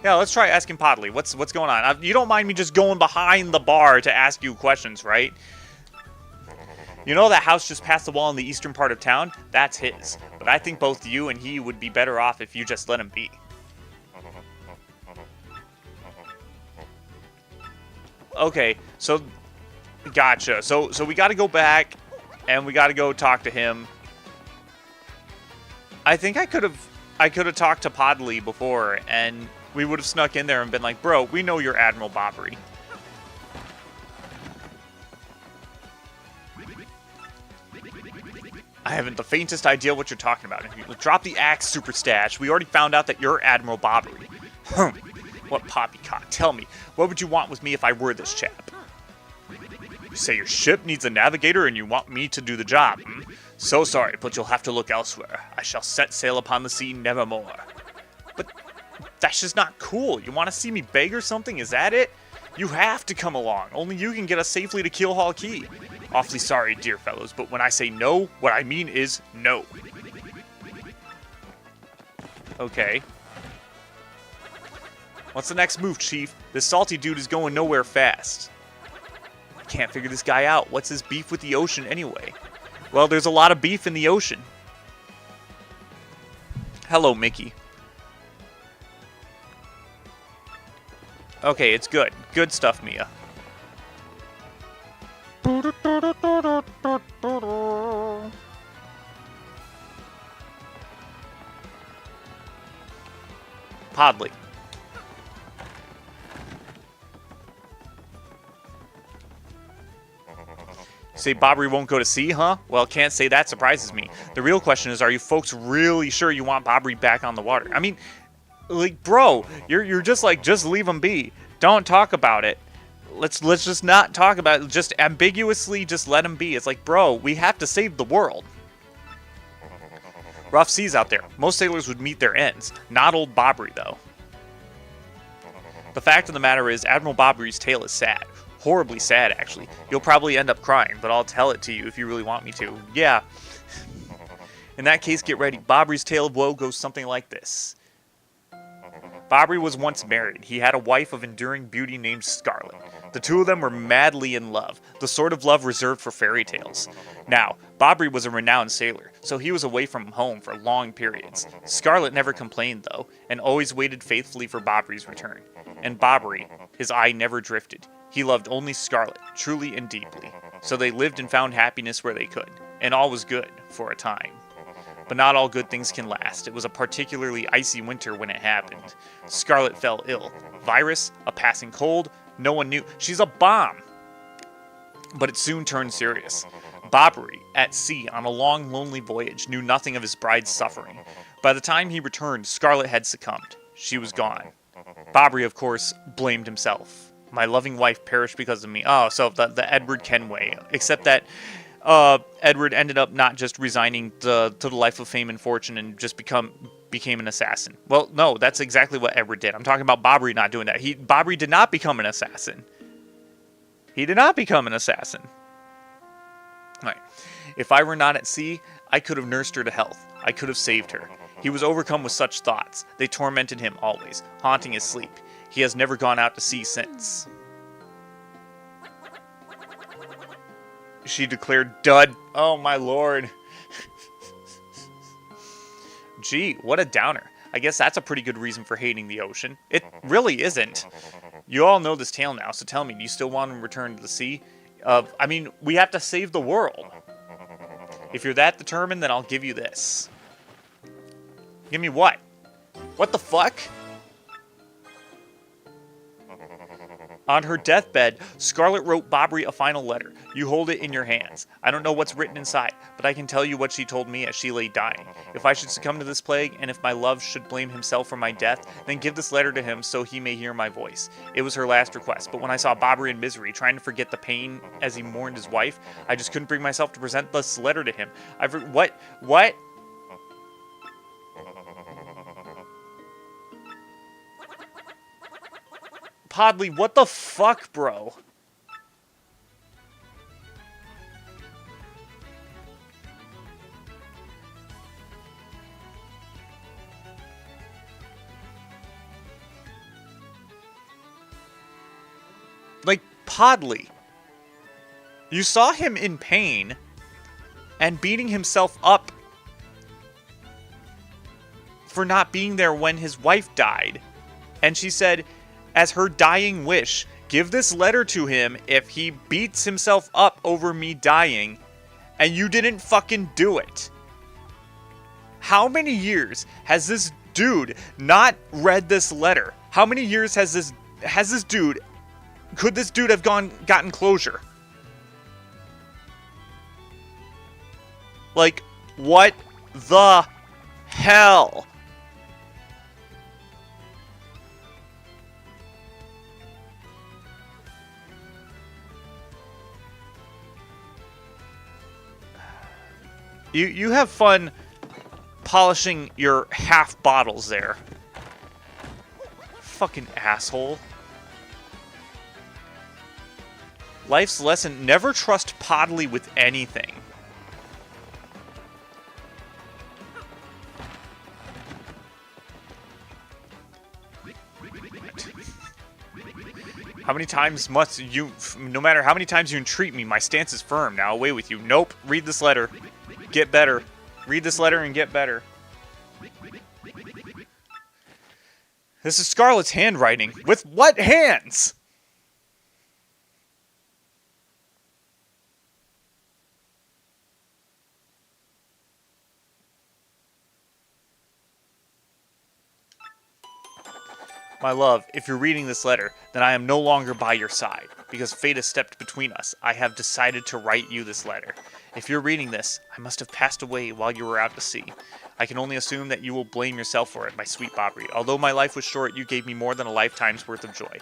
Yeah, let's try asking Podley. What's going on? You don't mind me just going behind the bar to ask you questions, right? You know that house just past the wall in the eastern part of town? That's his. But I think both you and he would be better off if you just let him be. Okay, so gotcha. So we got to go back, and we got to go talk to him. I think I could have talked to Podley before, and we would have snuck in there and been like, "Bro, we know you're Admiral Bobbery." I haven't the faintest idea what you're talking about. Drop the axe, Super Stash. We already found out that you're Admiral Bobbery. What poppycock? Tell me, what would you want with me if I were this chap? You say your ship needs a navigator and you want me to do the job, hmm? So sorry, but you'll have to look elsewhere. I shall set sail upon the sea nevermore. But that's just not cool. You want to see me beg or something? Is that it? You have to come along. Only you can get us safely to Keelhull Key. Awfully sorry, dear fellows, but when I say no, what I mean is no. Okay. What's the next move, Chief? This salty dude is going nowhere fast. I can't figure this guy out. What's his beef with the ocean anyway? Well, there's a lot of beef in the ocean. Hello, Mickey. Okay, it's good. Good stuff, Mia. Podley. Say Bobbery won't go to sea, huh? Well, can't say that surprises me. The real question is, are you folks really sure you want Bobbery back on the water? I mean, like, bro, you're just like, just leave him be. Don't talk about it. Let's just not talk about it. Just ambiguously just let him be. It's like, bro, we have to save the world. Rough seas out there. Most sailors would meet their ends. Not old Bobbery, though. The fact of the matter is, Admiral Bobbery's tale is sad. Horribly sad, actually. You'll probably end up crying, but I'll tell it to you if you really want me to. Yeah. In that case, get ready. Bobbery's tale of woe goes something like this. Bobbery was once married. He had a wife of enduring beauty named Scarlet. The two of them were madly in love, the sort of love reserved for fairy tales. Now, Bobbery was a renowned sailor, so he was away from home for long periods. Scarlet never complained, though, and always waited faithfully for Bobbery's return. And Bobbery, his eye never drifted. He loved only Scarlet, truly and deeply. So they lived and found happiness where they could, and all was good for a time. But not all good things can last. It was a particularly icy winter when it happened. Scarlet fell ill. Virus, a passing cold, no one knew. She's a bomb! But it soon turned serious. Bobbery, at sea on a long, lonely voyage, knew nothing of his bride's suffering. By the time he returned, Scarlet had succumbed. She was gone. Bobbery, of course, blamed himself. My loving wife perished because of me. Oh, so the Edward Kenway. Except that Edward ended up not just resigning to the life of fame and fortune and just became an assassin. Well, no, that's exactly what Edward did. I'm talking about Bobbery not doing that. Bobbery did not become an assassin. He did not become an assassin. All right. If I were not at sea, I could have nursed her to health. I could have saved her. He was overcome with such thoughts. They tormented him always, haunting his sleep. He has never gone out to sea since. She declared dud. Oh, my lord. Gee, what a downer. I guess that's a pretty good reason for hating the ocean. It really isn't. You all know this tale now, so tell me, do you still want to return to the sea? I mean, we have to save the world. If you're that determined, then I'll give you this. Give me what? What the fuck? On her deathbed, Scarlet wrote Bobbery a final letter. You hold it in your hands. I don't know what's written inside, but I can tell you what she told me as she lay dying. If I should succumb to this plague, and if my love should blame himself for my death, then give this letter to him so he may hear my voice. It was her last request, but when I saw Bobbery in misery, trying to forget the pain as he mourned his wife, I just couldn't bring myself to present this letter to him. What? Podley, what the fuck, bro? Like, Podley. You saw him in pain and beating himself up for not being there when his wife died. And she said, as her dying wish, give this letter to him if he beats himself up over me dying, and you didn't fucking do it. How many years has this dude not read this letter? How many years has this dude, could this dude have gotten closure? Like, what the hell? You have fun polishing your half bottles there. Fucking asshole. Life's lesson, never trust Podley with anything. How many times must you, no matter how many times you entreat me, my stance is firm. Now away with you. Nope. Read this letter. Get better. Read this letter and get better. This is Scarlet's handwriting. With what hands? My love, if you're reading this letter, then I am no longer by your side. Because fate has stepped between us, I have decided to write you this letter. If you're reading this, I must have passed away while you were out to sea. I can only assume that you will blame yourself for it, my sweet Bobbery. Although my life was short, you gave me more than a lifetime's worth of joy.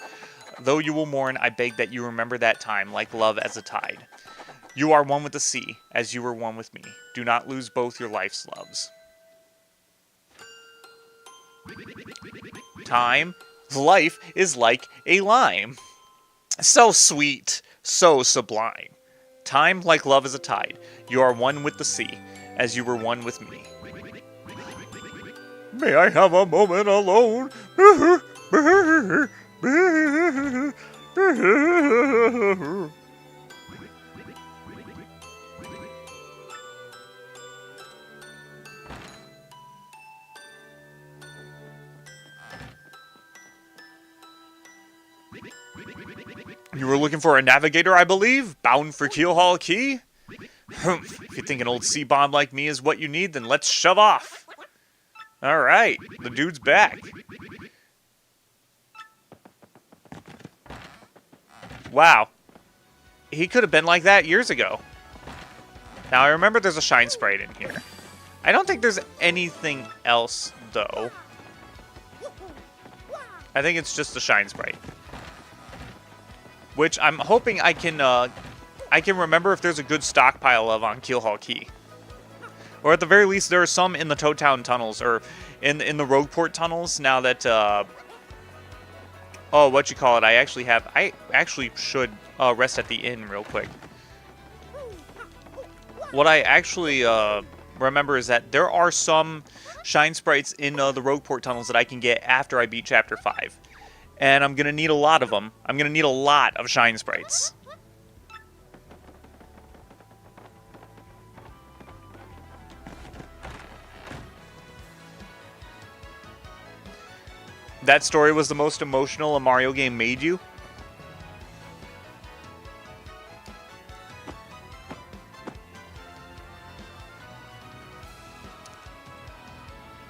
Though you will mourn, I beg that you remember that time, like love as a tide. You are one with the sea, as you were one with me. Do not lose both your life's loves. Time. Life is like a lime. So sweet, so sublime. Time, like love is a tide. You are one with the sea, as you were one with me. May I have a moment alone? You were looking for a navigator, I believe? Bound for Keelhaul Key? Humph. If you think an old sea bomb like me is what you need, then let's shove off. Alright, the dude's back. Wow. He could have been like that years ago. Now, I remember there's a shine sprite in here. I don't think there's anything else, though. I think it's just the shine sprite. Which I'm hoping I can remember if there's a good stockpile of on Keelhaul Key. Or at the very least, there are some in the Toad Town tunnels, or in the Rogueport tunnels, now that, oh, what you call it, I actually should rest at the inn real quick. What I actually remember is that there are some shine sprites in the Rogueport tunnels that I can get after I beat Chapter 5. And I'm going to need a lot of them. I'm going to need a lot of shine sprites. That story was the most emotional a Mario game made you?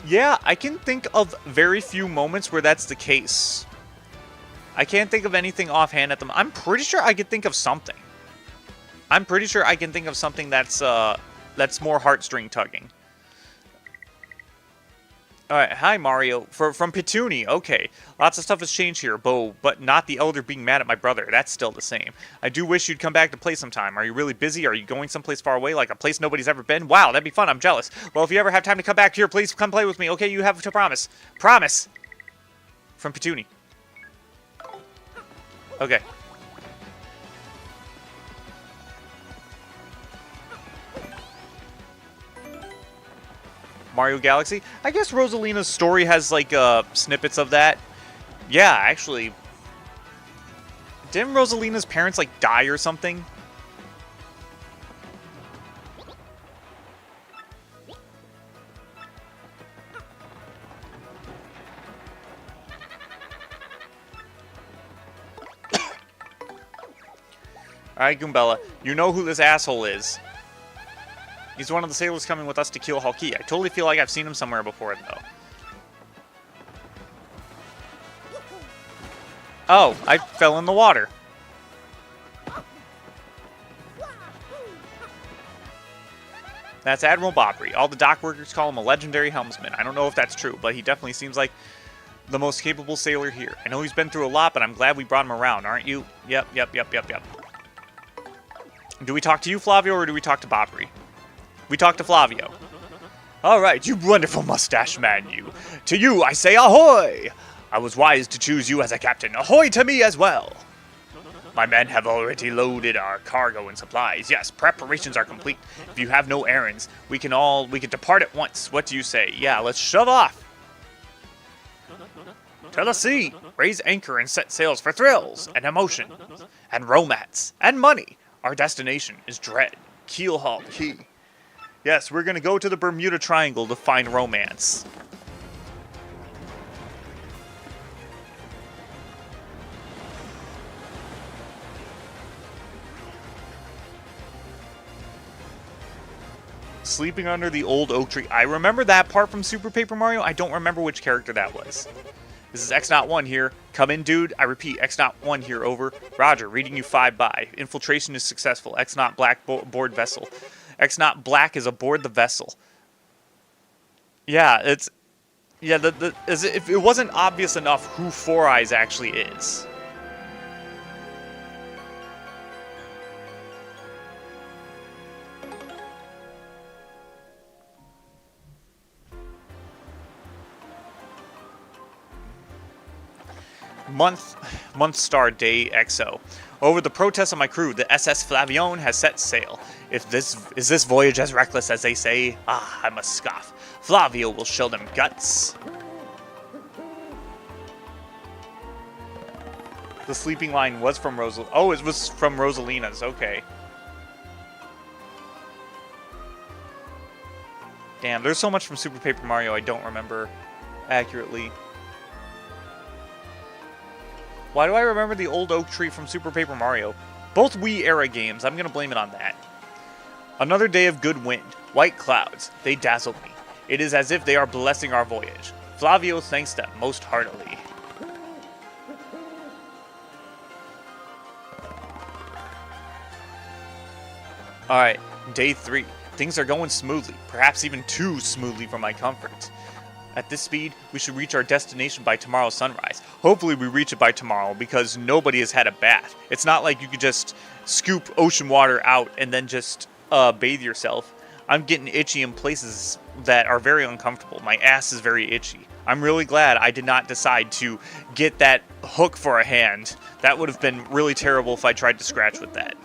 Yeah, I can think of very few moments where that's the case. I can't think of anything offhand at them. I'm pretty sure I could think of something. I'm pretty sure I can think of something that's more heartstring tugging. Alright, hi Mario. From Petuni, okay. Lots of stuff has changed here, but not the elder being mad at my brother. That's still the same. I do wish you'd come back to play sometime. Are you really busy? Are you going someplace far away, like a place nobody's ever been? Wow, that'd be fun. I'm jealous. Well, if you ever have time to come back here, please come play with me. Okay, you have to promise. Promise! From Petuni. Okay. Mario Galaxy. I guess Rosalina's story has, like, snippets of that. Yeah, actually. Didn't Rosalina's parents, like, die or something? Alright, Goombella. You know who this asshole is. He's one of the sailors coming with us to Keelhaul Key. I totally feel like I've seen him somewhere before, though. Oh, I fell in the water. That's Admiral Bobbery. All the dock workers call him a legendary helmsman. I don't know if that's true, but he definitely seems like the most capable sailor here. I know he's been through a lot, but I'm glad we brought him around, aren't you? Yep. Do we talk to you, Flavio, or do we talk to Bobbery? We talk to Flavio. All right, you wonderful mustache man, you. To you, I say ahoy! I was wise to choose you as a captain. Ahoy to me as well! My men have already loaded our cargo and supplies. Yes, preparations are complete. If you have no errands, we can depart at once. What do you say? Yeah, let's shove off. To the sea, raise anchor and set sails for thrills and emotion and romance and money. Our destination is Dread, Keelhaul Key. Yes, we're going to go to the Bermuda Triangle to find romance. Sleeping under the old oak tree. I remember that part from Super Paper Mario. I don't remember which character that was. This is X-Not-1 here. Come in, dude. I repeat, X-Not-1 here, over. Roger, reading you 5 by. Infiltration is successful. X-Not-Black board vessel. X-Not-Black is aboard the vessel. Yeah, it's... Yeah, as if it wasn't obvious enough who Four Eyes actually is. Month star day XO. Over the protests of my crew, the SS Flavion has set sail. Is this voyage as reckless as they say? Ah, I must scoff. Flavio will show them guts. The sleeping line was from Rosal. Oh, it was from Rosalina's. Okay. Damn, there's so much from Super Paper Mario I don't remember accurately. Why do I remember the old oak tree from Super Paper Mario? Both Wii-era games. I'm going to blame it on that. Another day of good wind. White clouds. They dazzled me. It is as if they are blessing our voyage. Flavio thanks them most heartily. Alright, day 3. Things are going smoothly. Perhaps even too smoothly for my comfort. At this speed, we should reach our destination by tomorrow's sunrise. Hopefully we reach it by tomorrow, because nobody has had a bath. It's not like you could just scoop ocean water out and then just bathe yourself. I'm getting itchy in places that are very uncomfortable. My ass is very itchy. I'm really glad I did not decide to get that hook for a hand. That would have been really terrible if I tried to scratch with that.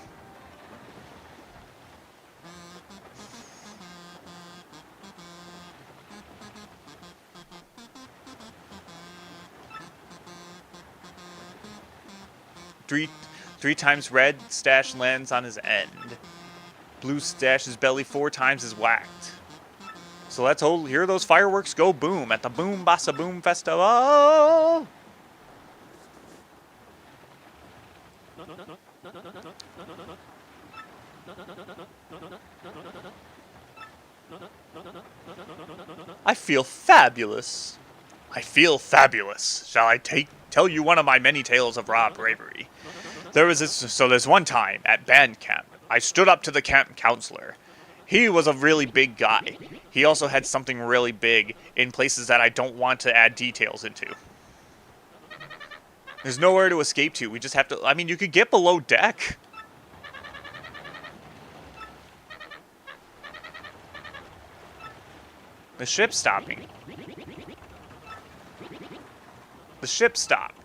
Three times red, stash lands on his end. Blue stash's belly 4 times is whacked. So let's hear those fireworks go boom at the Boom Bassa Boom Festival. I feel fabulous. I feel fabulous. Shall I tell you one of my many tales of raw bravery? There's one time at band camp, I stood up to the camp counselor. He was a really big guy. He also had something really big in places that I don't want to add details into. There's nowhere to escape to. We just have to... I mean, you could get below deck. The ship's stopping. The ship stopped.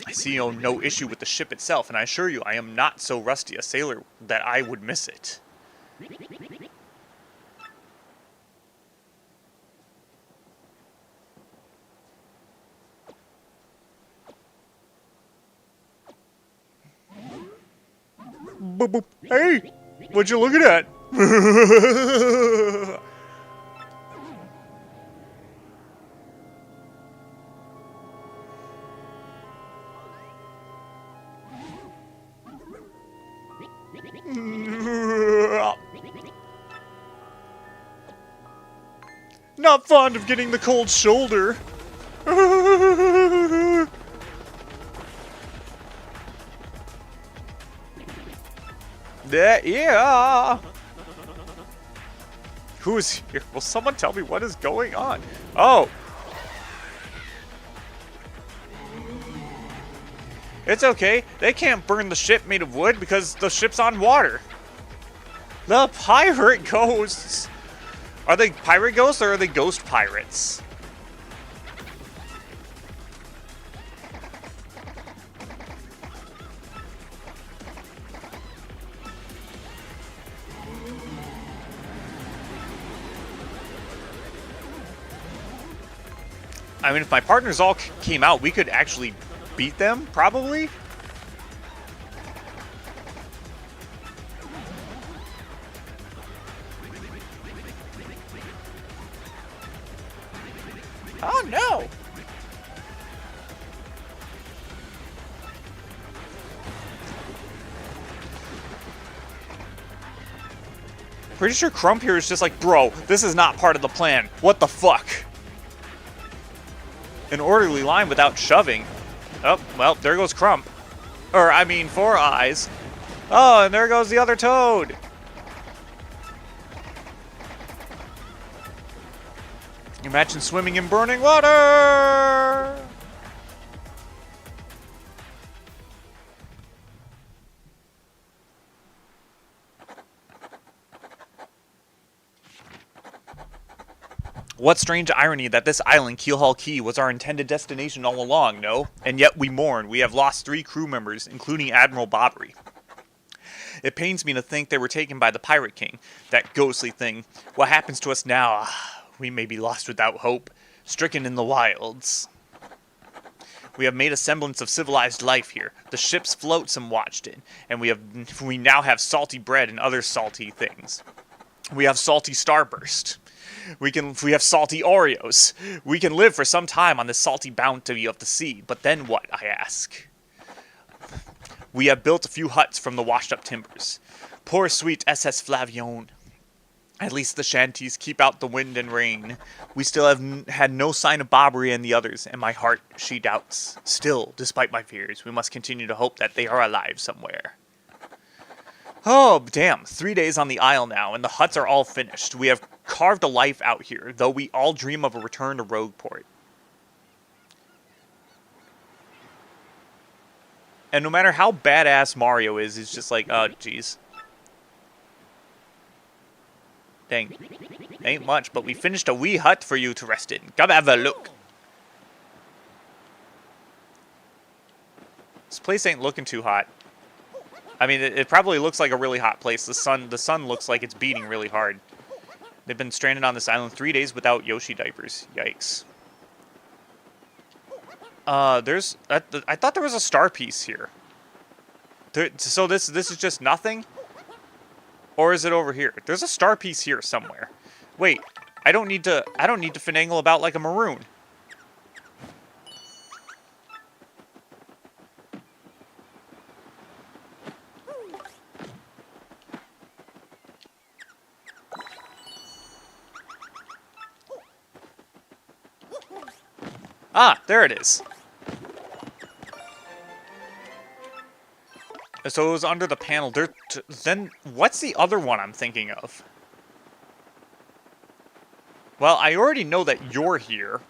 I see no issue with the ship itself, and I assure you I am not so rusty a sailor that I would miss it. Boop, boop. Hey, what you looking at? Not fond of getting the cold shoulder. Yeah. Who is here? Will someone tell me what is going on? Oh. It's okay. They can't burn the ship made of wood because the ship's on water. The pirate ghosts. Are they pirate ghosts or are they ghost pirates? I mean, if my partners all came out, we could actually beat them, probably? Oh, no! Pretty sure Crump here is just like, bro, this is not part of the plan. What the fuck? An orderly line without shoving. Oh, well, there goes Crump. Or, I mean, Four Eyes. Oh, and there goes the other Toad. Imagine swimming in burning water! What strange irony that this island, Keelhaul Key, was our intended destination all along, no? And yet we mourn. We have lost 3 crew members, including Admiral Bobbery. It pains me to think they were taken by the Pirate King, that ghostly thing. What happens to us now? We may be lost without hope, stricken in the wilds. We have made a semblance of civilized life here. The ships float some watched in, and we now have salty bread and other salty things. We have salty Starburst. We have salty Oreos. We can live for some time on the salty bounty of the sea. But then what, I ask? We have built a few huts from the washed-up timbers. Poor sweet SS Flavion. At least the shanties keep out the wind and rain. We still have had no sign of Bobbery and the others, and my heart, she doubts. Still, despite my fears, we must continue to hope that they are alive somewhere. Oh, damn. 3 days on the isle now, and the huts are all finished. We have carved a life out here, though we all dream of a return to Rogueport. And no matter how badass Mario is, he's just like, oh, jeez. Dang. Ain't much, but we finished a wee hut for you to rest in. Come have a look. This place ain't looking too hot. I mean, it probably looks like a really hot place. The sun looks like it's beating really hard. They've been stranded on this island 3 days without Yoshi diapers. Yikes. I thought there was a star piece here. So this is just nothing? Or is it over here? There's a star piece here somewhere. Wait, I don't need to finagle about like a maroon. Ah, there it is. So it was under the panel. Then what's the other one I'm thinking of? Well, I already know that you're here.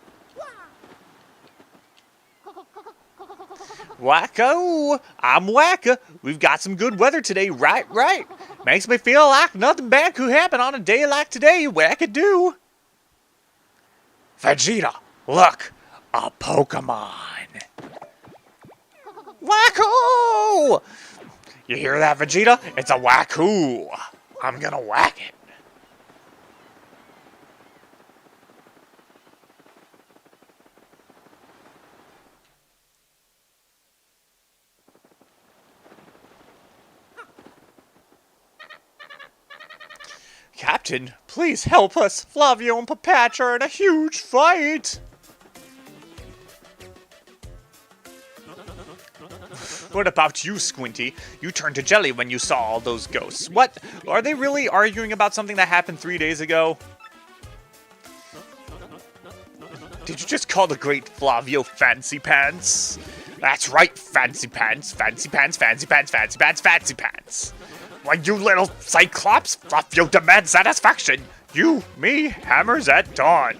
Wacko! I'm Wacka. We've got some good weather today, right? Makes me feel like nothing bad could happen on a day like today, Wackadoo. Vegeta, look! A Pokemon! Wacko! You hear that, Vegeta? It's a Wackoo! I'm gonna whack it. Captain, please help us. Flavio and Papatch are in a huge fight. What about you, Squinty? You turned to jelly when you saw all those ghosts. What? Are they really arguing about something that happened 3 days ago? Did you just call the great Flavio Fancy Pants? That's right, Fancy Pants. Fancy Pants, Fancy Pants, Fancy Pants, Fancy Pants. Why, you little Cyclops, Flavio demands satisfaction. You, me, hammers at dawn.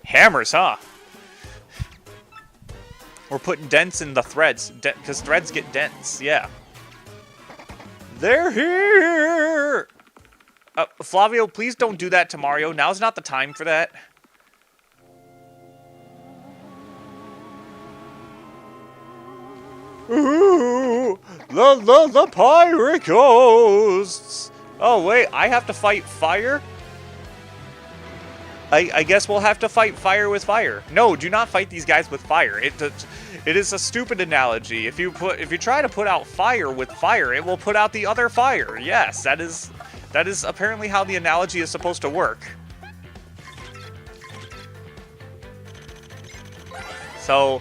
Hammers, huh? We're putting dents in the threads, because threads get dents, yeah. They're here! Flavio, please don't do that to Mario. Now's not the time for that. Ooh, the pirate ghosts! Oh, wait, I have to fight fire? I guess we'll have to fight fire with fire. No, do not fight these guys with fire. It is a stupid analogy. If you try to put out fire with fire, it will put out the other fire. Yes, that is apparently how the analogy is supposed to work. So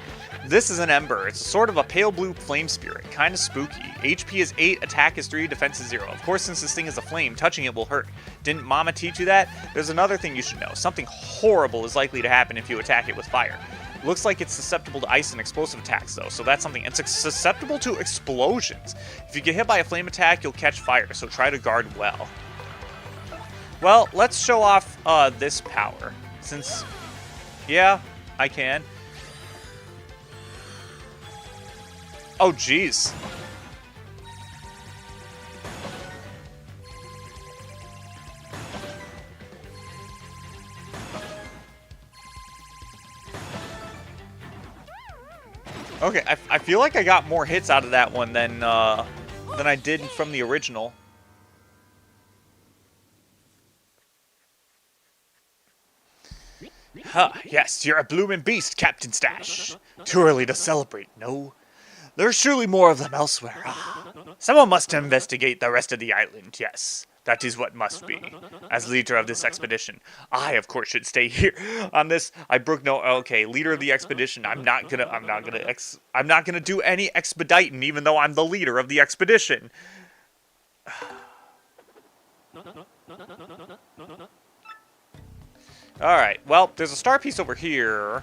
This is an Ember. It's sort of a pale blue flame spirit. Kind of spooky. HP is 8, attack is 3, defense is 0. Of course, since this thing is a flame, touching it will hurt. Didn't Mama teach you that? There's another thing you should know. Something horrible is likely to happen if you attack it with fire. Looks like it's susceptible to ice and explosive attacks, though, so that's something. It's susceptible to explosions. If you get hit by a flame attack, you'll catch fire, so try to guard well. Well, let's show off this power, since, yeah, I can. Oh, jeez. Okay, I feel like I got more hits out of that one than I did from the original. Huh, yes, you're a bloomin' beast, Captain Stash. Too early to celebrate, no? There's surely more of them elsewhere. Someone must investigate the rest of the island, yes. That is what must be. As leader of this expedition, I, of course, should stay here. On this, I brook no. Okay, leader of the expedition. I'm not gonna do any expediting, even though I'm the leader of the expedition. All right. Well, there's a star piece over here.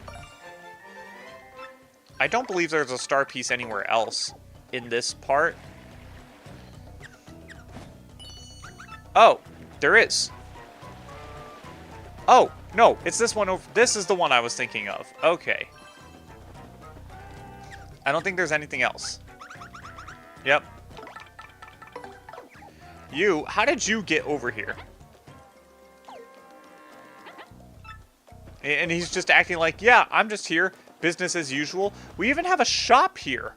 I don't believe there's a star piece anywhere else in this part. Oh, there is. Oh, no, it's this one over. This is the one I was thinking of. Okay. I don't think there's anything else. Yep. You, how did you get over here? And he's just acting like, yeah, I'm just here. Business as usual. We even have a shop here.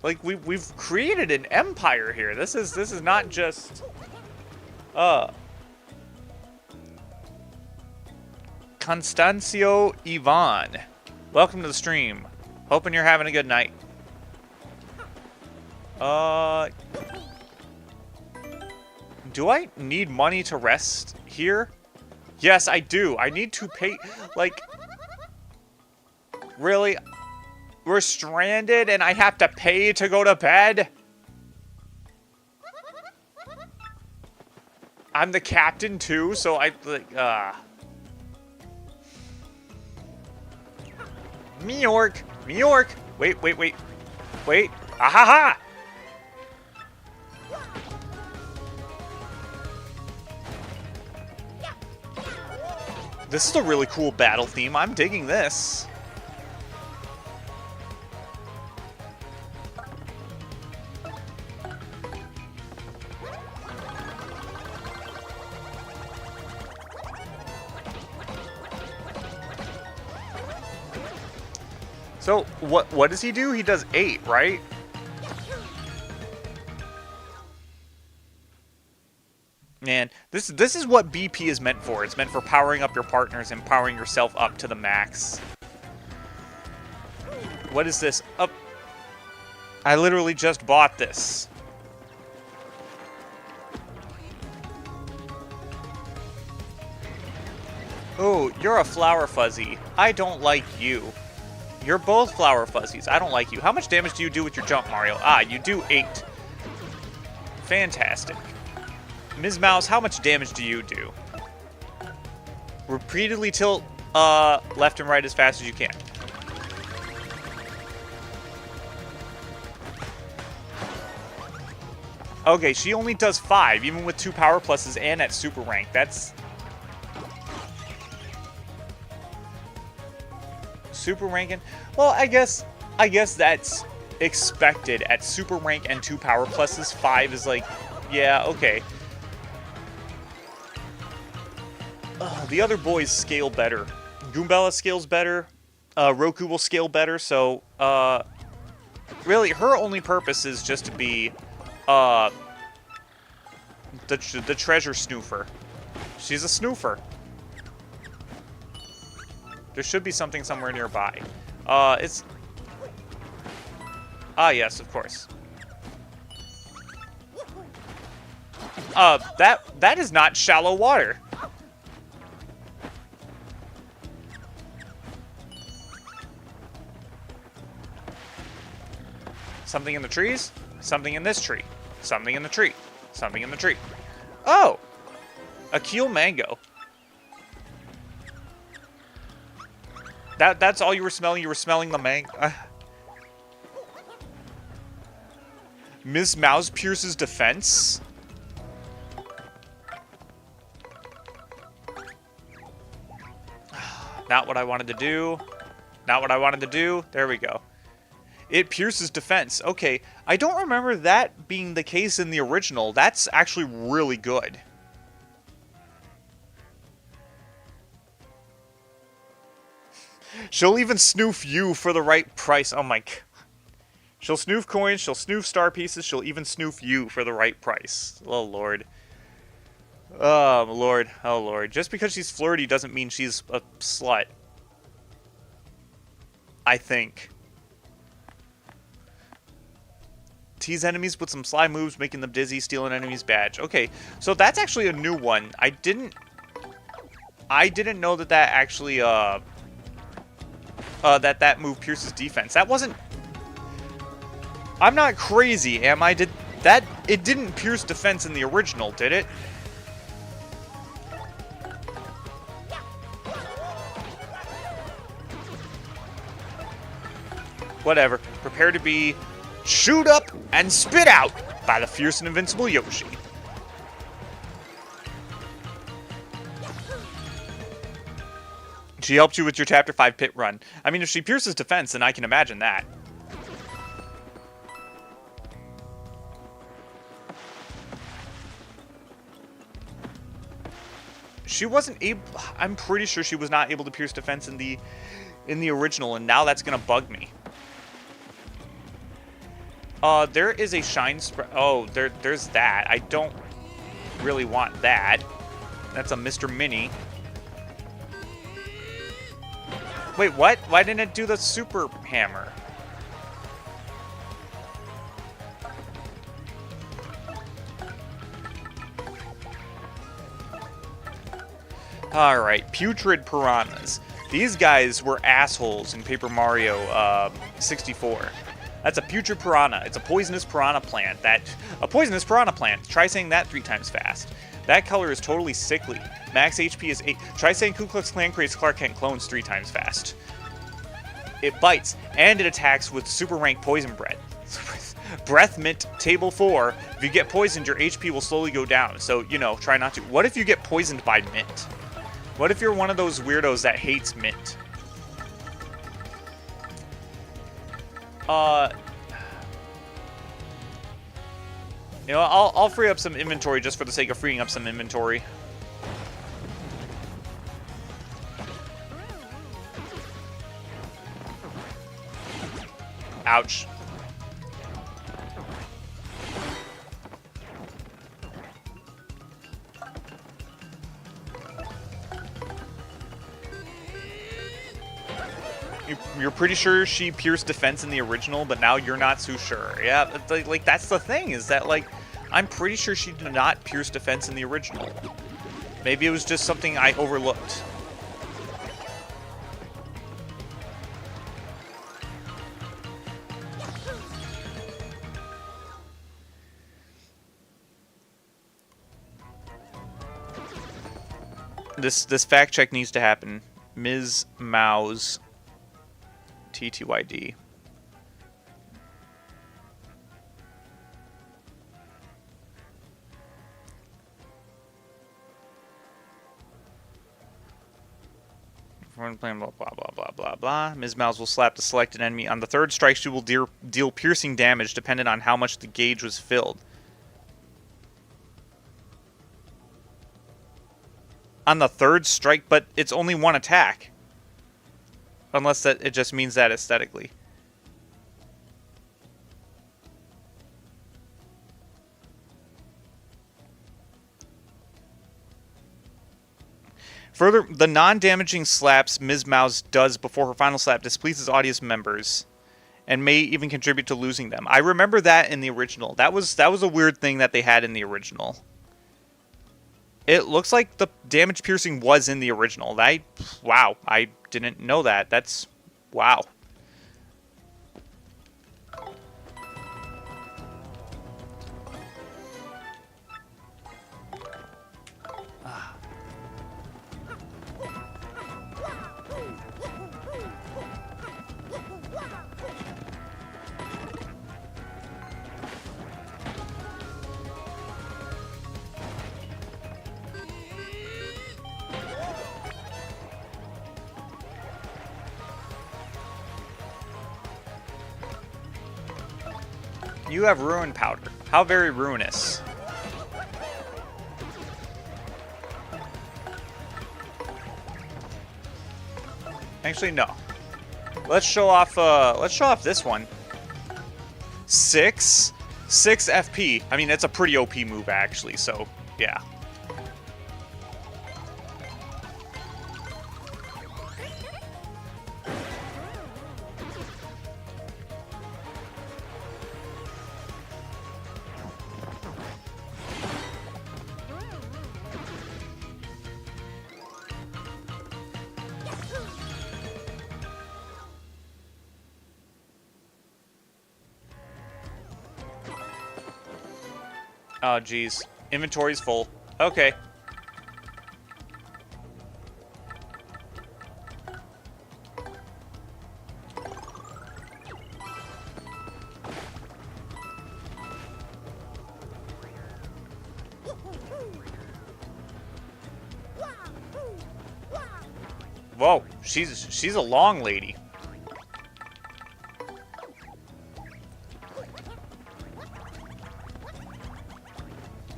Like we've created an empire here. This is not just Constancio Ivan. Welcome to the stream. Hoping you're having a good night. Do I need money to rest here? Yes, I do. I need to pay, like, really? We're stranded and I have to pay to go to bed? I'm the captain too, so I, like, Meork! Meork! Wait. Wait. Ahaha! This is a really cool battle theme. I'm digging this. So, what does he do? He does 8, right? Man, this is what BP is meant for. It's meant for powering up your partners and powering yourself up to the max. What is this? Oh, I literally just bought this. Oh, you're a flower fuzzy. I don't like you. You're both flower fuzzies. I don't like you. How much damage do you do with your jump, Mario? Ah, you do 8. Fantastic. Ms. Mouse, how much damage do you do? Repeatedly tilt left and right as fast as you can. Okay, she only does 5, even with 2 power pluses and at super rank. That's... super ranking? Well, I guess that's expected. At super rank and 2 power pluses, 5 is like, yeah, okay. The other boys scale better. Goombella scales better. Roku will scale better. So, really, her only purpose is just to be the treasure snoofer. She's a snoofer. There should be something somewhere nearby. It's... Ah, yes, of course. That is not shallow water. Something in the trees? Something in this tree. Something in the tree. Something in the tree. Oh! A Keel mango. That's all you were smelling? You were smelling the mango? Ms. Mouse Pierce's defense? Not what I wanted to do. Not what I wanted to do. There we go. It pierces defense. Okay, I don't remember that being the case in the original. That's actually really good. She'll even snoof you for the right price. Oh my god. She'll snoof coins, she'll snoof star pieces, she'll even snoof you for the right price. Oh lord. Oh lord. Oh lord. Just because she's flirty doesn't mean she's a slut. I think. Tease enemies with some sly moves, making them dizzy, steal an enemy's badge. Okay, so that's actually a new one. I didn't know that actually that move pierces defense. That wasn't... I'm not crazy, am I? It didn't pierce defense in the original, did it? Whatever. Prepare to be chewed up and spit out by the fierce and invincible Yoshi. She helped you with your Chapter 5 pit run. I mean, if she pierces defense, then I can imagine that. She wasn't able... I'm pretty sure she was not able to pierce defense in the original, and now that's gonna bug me. There is a shine spread. Oh, there's that. I don't really want that. That's a Mr. Mini. Wait, what? Why didn't it do the super hammer? Alright, putrid piranhas. These guys were assholes in Paper Mario 64. That's a putrid piranha. It's a poisonous piranha plant. A poisonous piranha plant. Try saying that 3 times fast. That color is totally sickly. Max HP is 8. Try saying Ku Klux Klan creates Clark Kent clones 3 times fast. It bites, and it attacks with super rank poison breath. Breath mint, table 4. If you get poisoned, your HP will slowly go down. So, you know, try not to. What if you get poisoned by mint? What if you're one of those weirdos that hates mint? You know, I'll free up some inventory just for the sake of freeing up some inventory. Ouch. You're pretty sure she pierced defense in the original, but now you're not so sure. Yeah, like that's the thing, is that, like, I'm pretty sure she did not pierce defense in the original. Maybe it was just something I overlooked. This fact check needs to happen. Ms. Mouse TTYD. Blah, blah, blah, blah, blah, blah, blah. Ms. Mouse will slap the selected enemy. On the 3rd strike, she will deal piercing damage dependent on how much the gauge was filled. On the 3rd strike, but it's only 1 attack. Unless that it just means that aesthetically. Further, the non-damaging slaps Ms. Mouse does before her final slap displeases audience members, and may even contribute to losing them. I remember that in the original. That was a weird thing that they had in the original. It looks like the damage piercing was in the original. Wow, I didn't know that. That's... wow. You have ruin powder. How very ruinous. Actually, no. Let's show off this one. 6 FP. I mean, it's a pretty OP move, actually, so, yeah. Oh, geez. Inventory's full. Okay. Whoa, she's a long lady.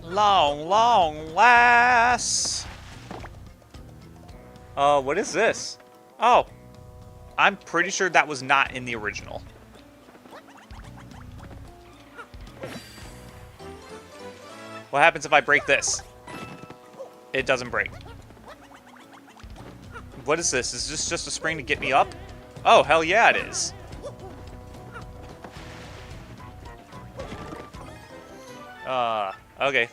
Long lass. What is this? Oh, I'm pretty sure that was not in the original. What happens if I break this? It doesn't break. What is this? Is this just a spring to get me up? Oh, hell yeah, it is. Okay.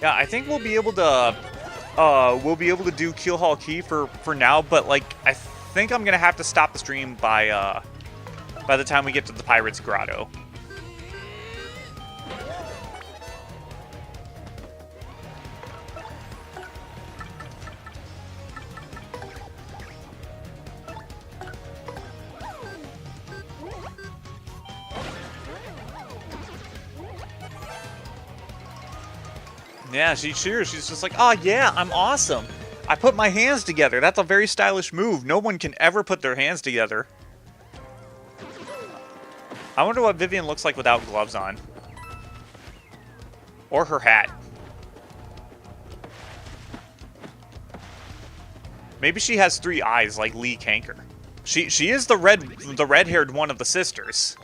Yeah, I think we'll be able to do Keel Haul Key for now, but like I think I'm gonna have to stop the stream by the time we get to the Pirate's Grotto. Yeah, she cheers. She's just like, oh yeah, I'm awesome. I put my hands together. That's a very stylish move. No one can ever put their hands together. I wonder what Vivian looks like without gloves on. Or her hat. Maybe she has 3 eyes like Lee Kanker. She is the red-haired one of the sisters.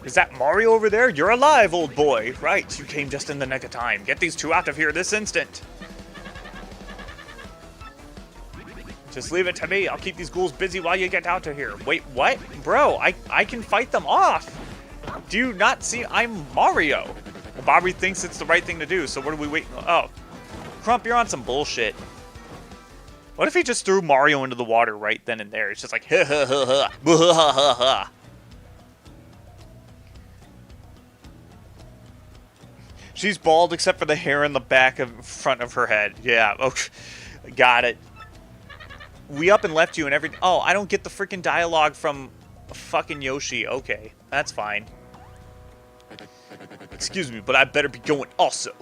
Is that Mario over there? You're alive, old boy. Right, you came just in the nick of time. Get these 2 out of here this instant. Just leave it to me. I'll keep these ghouls busy while you get out of here. Wait, what? Bro, I can fight them off. Do you not see? I'm Mario. Well, Bobby thinks it's the right thing to do, so what are we waiting? Oh, Crump, you're on some bullshit. What if he just threw Mario into the water right then and there? It's just like, ha ha ha ha, ha ha ha ha. She's bald except for the hair in the back of front of her head. Yeah, okay. Got it. We up and left you and everything. Oh, I don't get the freaking dialogue from fucking Yoshi. Okay, that's fine. Excuse me, but I better be going also.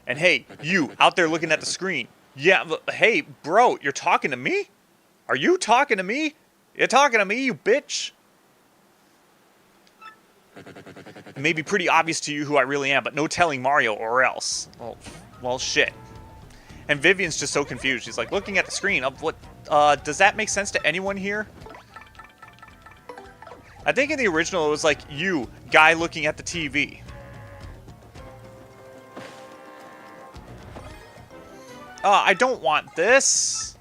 And hey, you out there looking at the screen. Yeah, hey, bro, you're talking to me? Are you talking to me? You're talking to me, you bitch? It may be pretty obvious to you who I really am, but no telling Mario or else. Well, shit. And Vivian's just so confused. She's like, looking at the screen. What? Does that make sense to anyone here? I think in the original it was like, you, guy looking at the TV. I don't want this.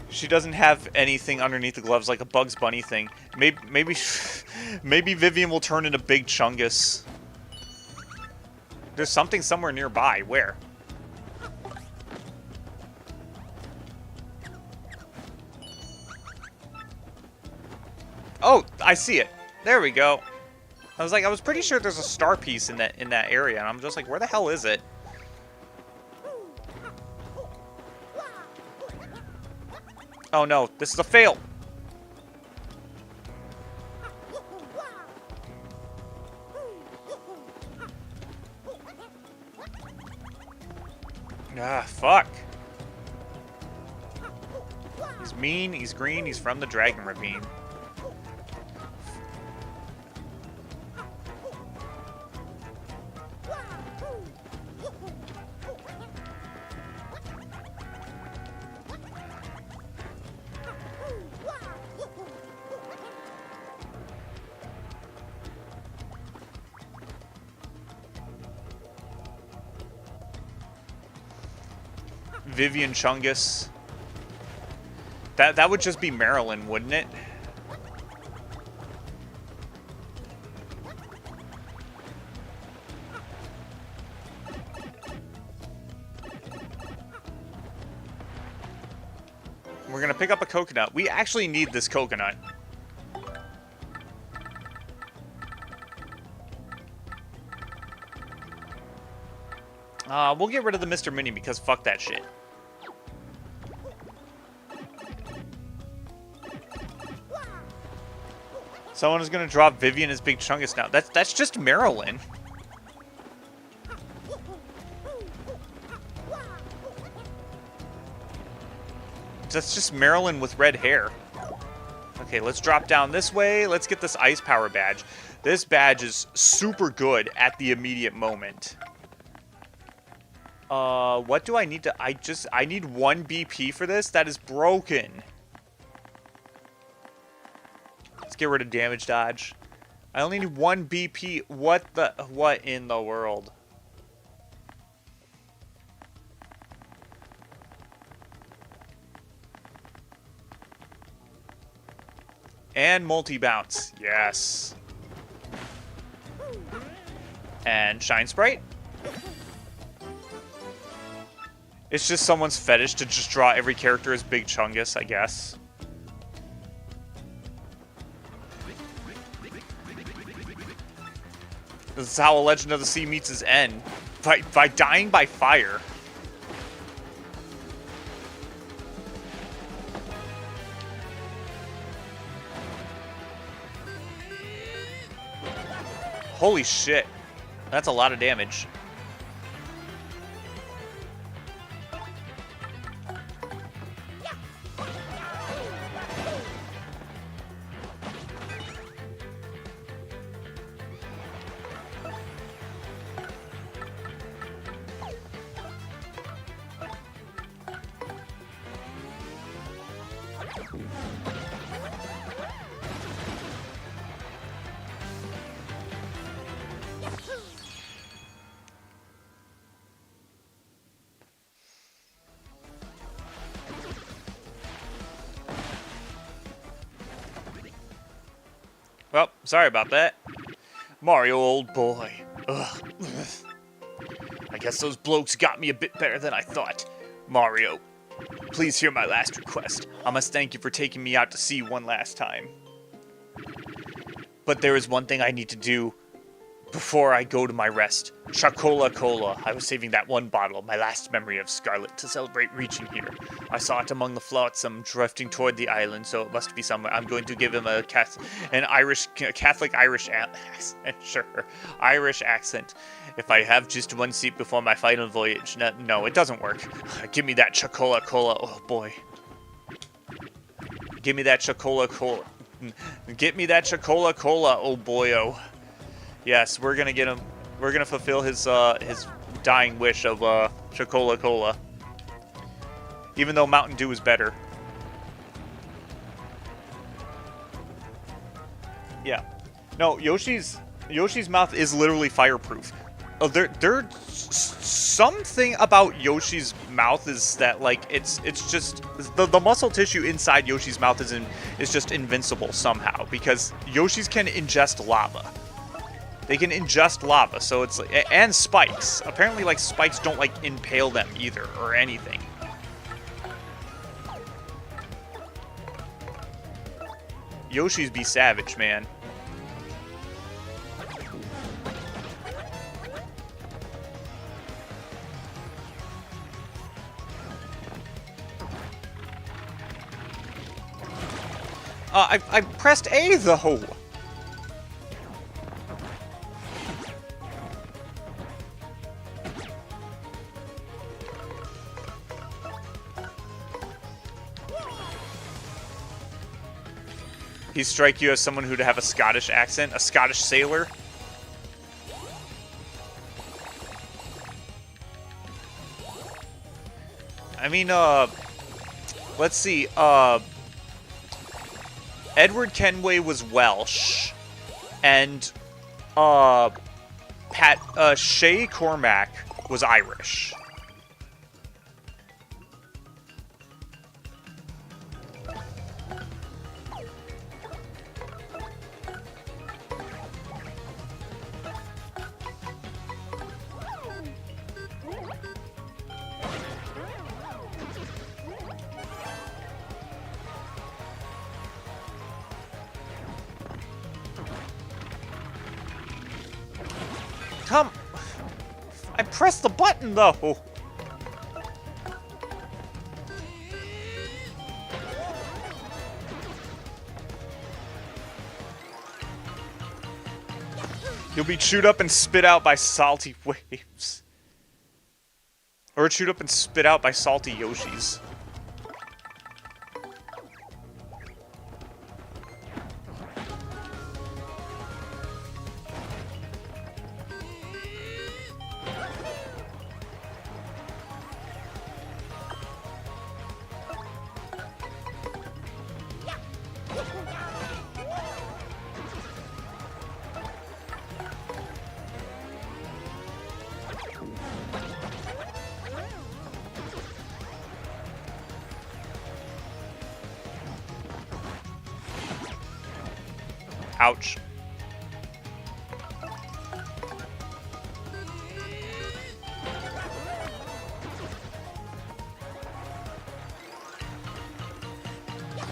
She doesn't have anything underneath the gloves like a Bugs Bunny thing. Maybe Vivian will turn into Big Chungus. There's something somewhere nearby. Where? Oh, I see it. There we go. I was pretty sure there's a star piece in that area, and I'm just like, where the hell is it? Oh no, this is a fail. Ah, fuck. He's mean, he's green, he's from the Dragon Ravine. Vivian Chungus. That would just be Marilyn, wouldn't it? We're gonna pick up a coconut. We actually need this coconut. We'll get rid of the Mr. Mini because fuck that shit. Someone is gonna drop Vivian as Big Chungus now. That's just Marilyn. That's just Marilyn with red hair. Okay, let's drop down this way. Let's get this Ice Power badge. This badge is super good at the immediate moment. What do I need to... I need 1 BP for this? That is broken. Let's get rid of damage dodge. I only need 1 BP. What in the world? And multi-bounce. Yes. And Shine Sprite. It's just someone's fetish to just draw every character as Big Chungus, I guess. This is how A Legend of the Sea meets its end. By dying by fire. Holy shit. That's a lot of damage. Well, sorry about that. Mario, old boy. Ugh. I guess those blokes got me a bit better than I thought. Mario, please hear my last request. I must thank you for taking me out to sea one last time. But there is one thing I need to do before I go to my rest. Chocola Cola. I was saving that one bottle, my last memory of Scarlet, to celebrate reaching here. I saw it among the flotsam drifting toward the island, so it must be somewhere. I'm going to give him a Catholic Irish accent. Sure, Irish accent. If I have just one seat before my final voyage. No, it doesn't work. Give me that Chocola Cola. Oh boy. Give me that Chocola Cola. Get me that Chocola Cola. Oh boy, oh. Yes, we're gonna get him. We're gonna fulfill his dying wish of Chocola Cola. Even though Mountain Dew is better. Yeah. No, Yoshi's mouth is literally fireproof. There's something about Yoshi's mouth is that like it's just the muscle tissue inside Yoshi's mouth is just invincible somehow because Yoshi's can ingest lava. They can ingest lava, so it's like, and spikes. Apparently, like spikes don't like impale them either or anything. Yoshi's be savage, man. I pressed A, though! He strike you as someone who'd have a Scottish accent? A Scottish sailor? I mean, let's see, Edward Kenway was Welsh, and, Shay Cormac was Irish. Come! I pressed the button, though! You'll be chewed up and spit out by salty waves. Or chewed up and spit out by salty Yoshis. Ouch.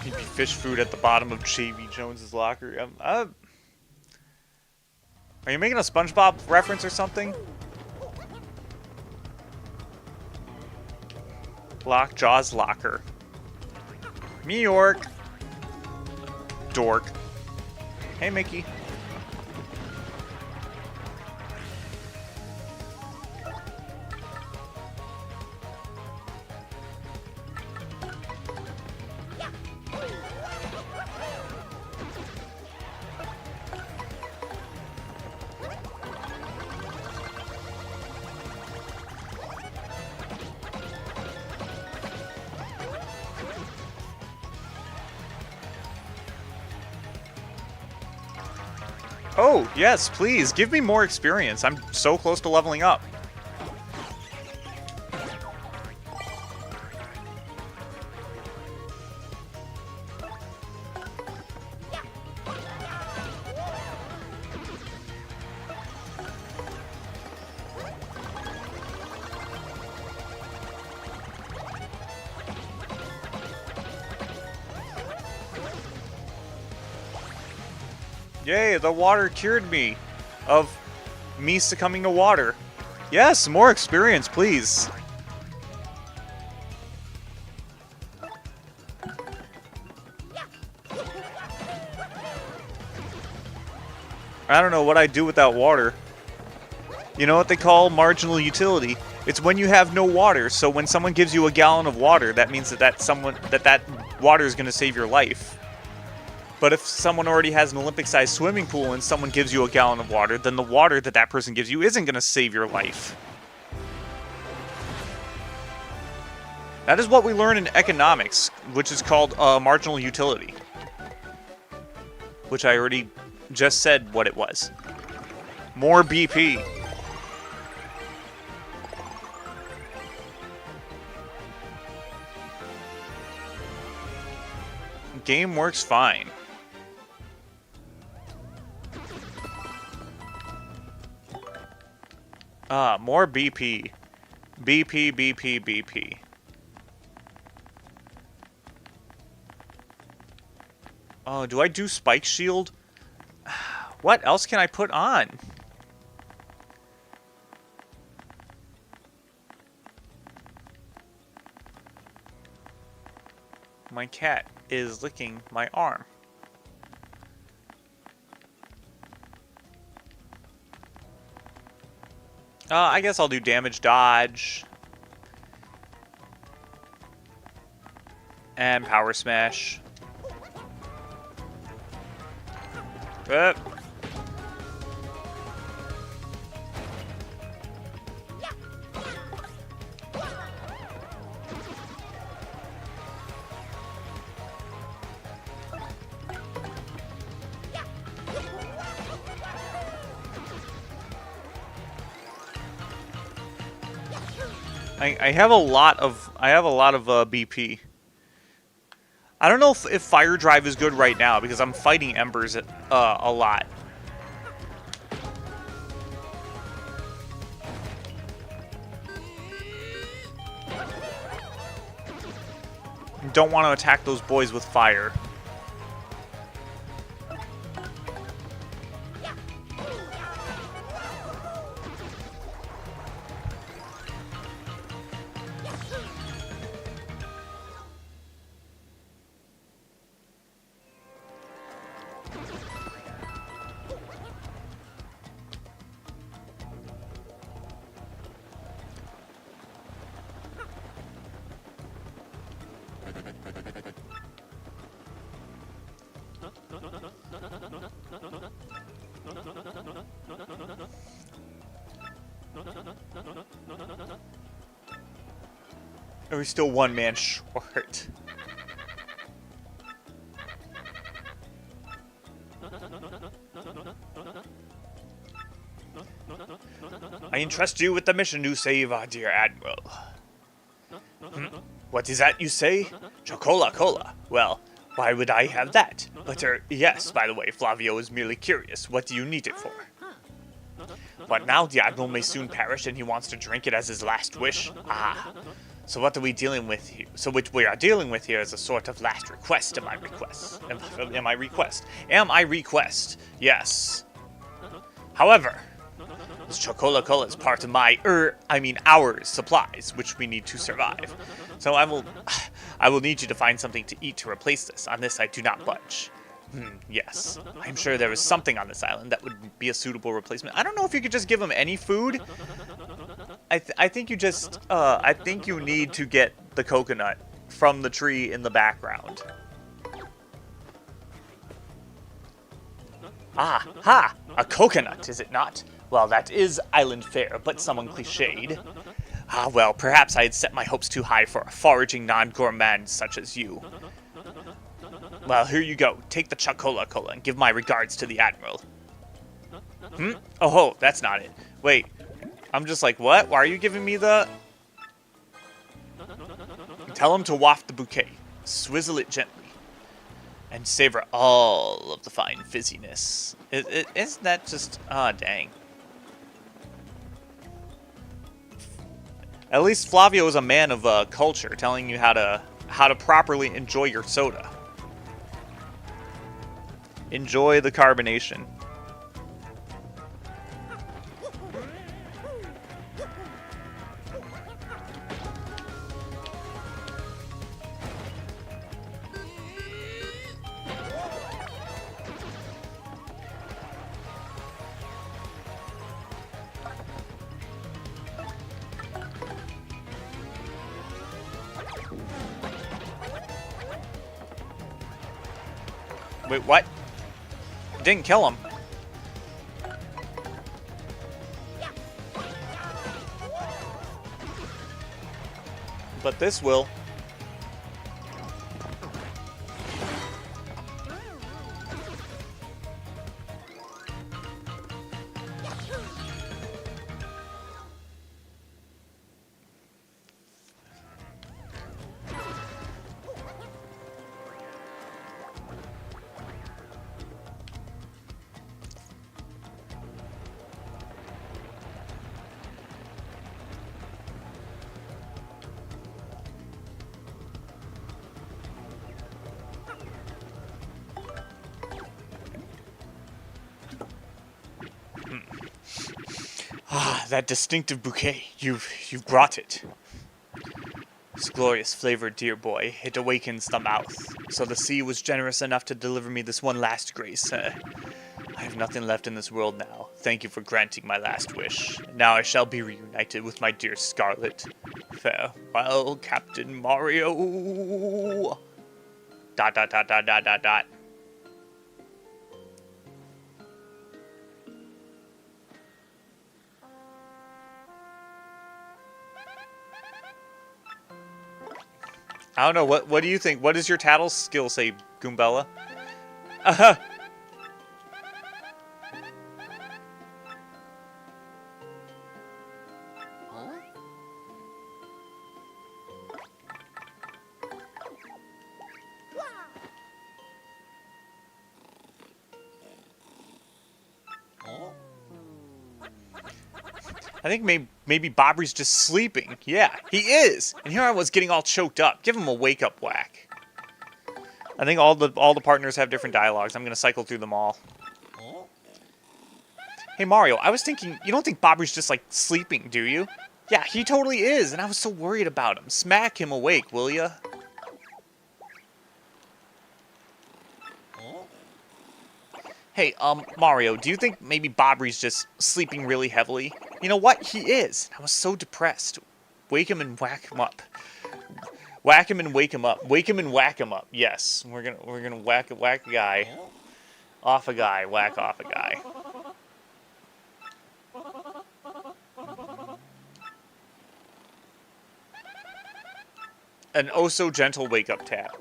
Maybe fish food at the bottom of J.V. Jones's locker. Are you making a SpongeBob reference or something? Lockjaw's locker. Me York. Dork. Hey, Mickey. Oh, yes, please, give me more experience. I'm so close to leveling up. Yay, the water cured me of me succumbing to water. Yes, more experience, please. I don't know what I'd do without water. You know what they call marginal utility? It's when you have no water, so when someone gives you a gallon of water, that means that water is going to save your life. But if someone already has an Olympic-sized swimming pool and someone gives you a gallon of water, then the water that person gives you isn't going to save your life. That is what we learn in economics, which is called marginal utility. Which I already just said what it was. More BP. Game works fine. More BP. BP, BP, BP. Oh, do I do Spike Shield? What else can I put on? My cat is licking my arm. I guess I'll do damage dodge. And power smash. Up. I have a lot of BP. I don't know if Fire Drive is good right now because I'm fighting Embers a lot. Don't want to attack those boys with fire. Are we still one man short? I entrust you with the mission to save our dear Admiral. What is that you say? Chocola-cola. Well, why would I have that? But, yes, by the way, Flavio is merely curious. What do you need it for? But now the Admiral may soon perish and he wants to drink it as his last wish? Ah. So what are we dealing with here? So what we are dealing with here is a sort of last request. Am I request? Yes. However, this Chocola-cola is part of our supplies, which we need to survive. So I will need you to find something to eat to replace this. On this I do not budge. Yes. I'm sure there is something on this island that would be a suitable replacement. I don't know if you could just give him any food. I think you just, I think you need to get the coconut from the tree in the background. Ah, ha! A coconut, is it not? Well, that is island fare, but somewhat cliched. Ah, well, perhaps I had set my hopes too high for a foraging non-gourmand such as you. Well, here you go. Take the Chocola-cola and give my regards to the Admiral. Oh, that's not it. Wait. I'm just like, what? Why are you giving me the... Tell him to waft the bouquet. Swizzle it gently. And savor all of the fine fizziness. Isn't that just... Ah, dang. At least Flavio is a man of culture, telling you how to properly enjoy your soda. Enjoy the carbonation. Wait, what? It didn't kill him. But this will. Ah, that distinctive bouquet. You've brought it. This glorious flavor, dear boy. It awakens the mouth. So the sea was generous enough to deliver me this one last grace. I have nothing left in this world now. Thank you for granting my last wish. Now I shall be reunited with my dear Scarlet. Farewell, Captain Mario. ... I don't know, what do you think? What does your tattle skill say, Goombella? I think maybe Bobby's just sleeping. Yeah, he is. And here I was getting all choked up. Give him a wake-up whack. I think all the partners have different dialogues. I'm gonna cycle through them all. Hey Mario, I was thinking, you don't think Bobby's just like sleeping, do you? Yeah, he totally is, and I was so worried about him. Smack him awake, will ya? Hey, Mario, do you think maybe Bobby's just sleeping really heavily? You know what? He is. I was so depressed. Wake him and whack him up. Whack him and wake him up. Wake him and whack him up. Yes, we're gonna whack a guy. Off a guy. Whack off a guy. An oh so gentle wake up tap.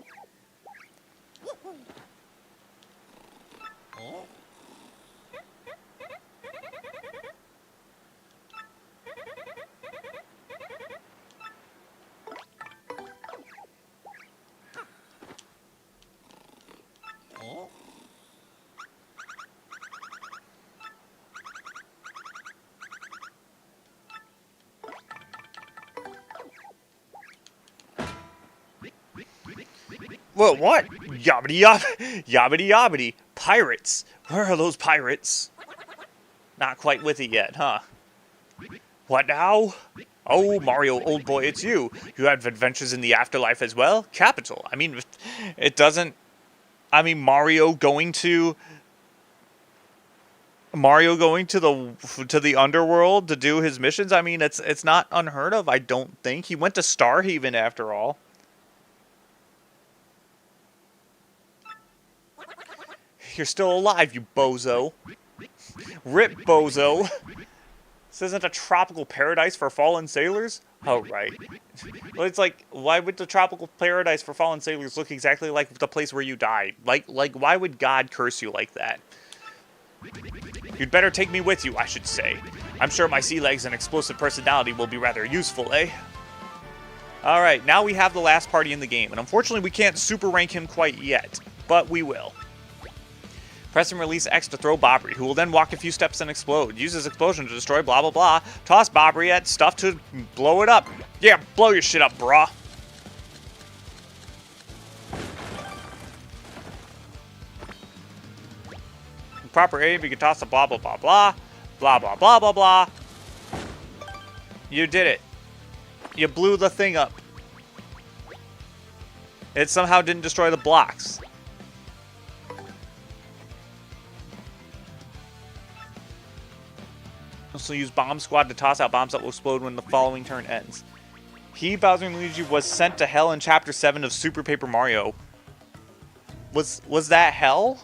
Whoa, what? Yobbity yob, yobbity yobbity. Pirates. Where are those pirates? Not quite with it yet, huh? What now? Oh, Mario, old boy, it's you. You have adventures in the afterlife as well? Capital. I mean, it doesn't... I mean, Mario going to the underworld to do his missions? I mean, it's not unheard of, I don't think. He went to Starhaven after all. You're still alive, you bozo. Rip, bozo. This isn't a tropical paradise for fallen sailors? Oh, right. Well, it's like, why would the tropical paradise for fallen sailors look exactly like the place where you died? Like, why would God curse you like that? You'd better take me with you, I should say. I'm sure my sea legs and explosive personality will be rather useful, eh? Alright, now we have the last party in the game, and unfortunately we can't super rank him quite yet, but we will. Press and release X to throw Bobbery, who will then walk a few steps and explode. Use his explosion to destroy blah blah blah. Toss Bobbery at stuff to blow it up. Yeah, blow your shit up, brah. In proper aim, you can toss a blah blah blah blah. Blah blah blah blah blah. You did it. You blew the thing up. It somehow didn't destroy the blocks. Also use Bomb Squad to toss out bombs that will explode when the following turn ends. He, Bowser and Luigi, was sent to hell in Chapter 7 of Super Paper Mario. Was that hell?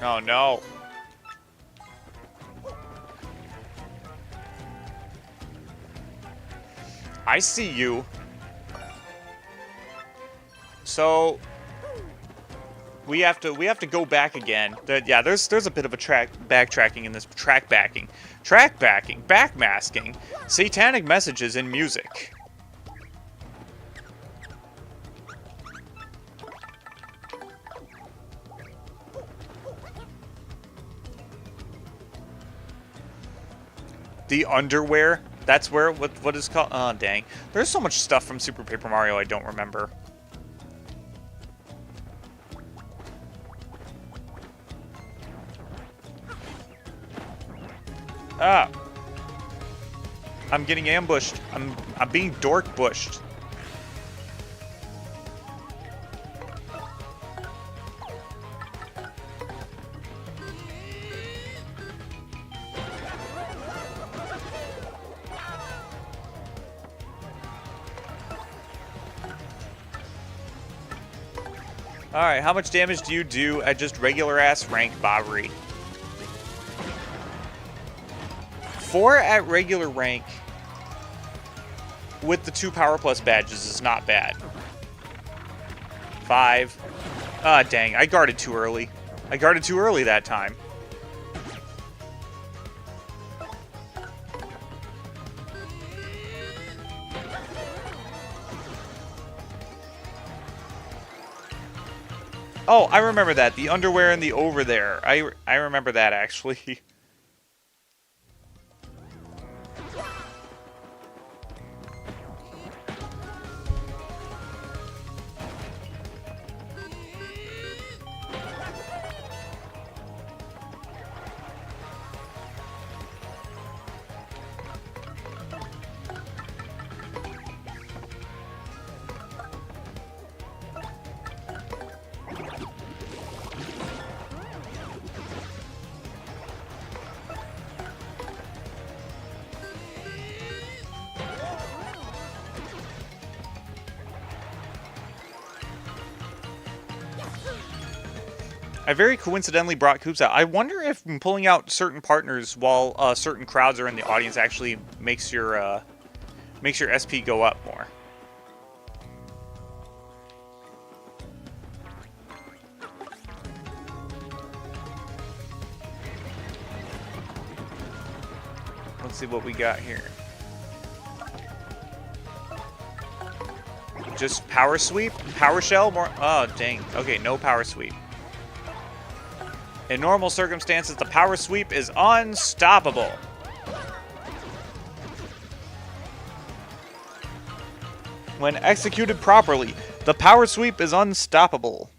Oh no. I see you. So we have to go back again. Yeah, there's a bit of a backtracking in this backmasking, satanic messages in music. The underwear. That's where what is called. Oh dang! There's so much stuff from Super Paper Mario I don't remember. Ah. I'm getting ambushed. I'm being dork bushed. Alright, how much damage do you do at just regular-ass rank Bobbery? 4 at regular rank with the 2 Power Plus badges is not bad. 5. Ah, dang, I guarded too early. I guarded too early that time. Oh, I remember that. The underwear and the over there. I remember that, actually. I very coincidentally brought Koops out. I wonder if pulling out certain partners while certain crowds are in the audience actually makes your SP go up more. Let's see what we got here. Just power sweep? Power shell? More? Oh, dang. Okay, no power sweep. In normal circumstances, the power sweep is unstoppable. When executed properly, the power sweep is unstoppable.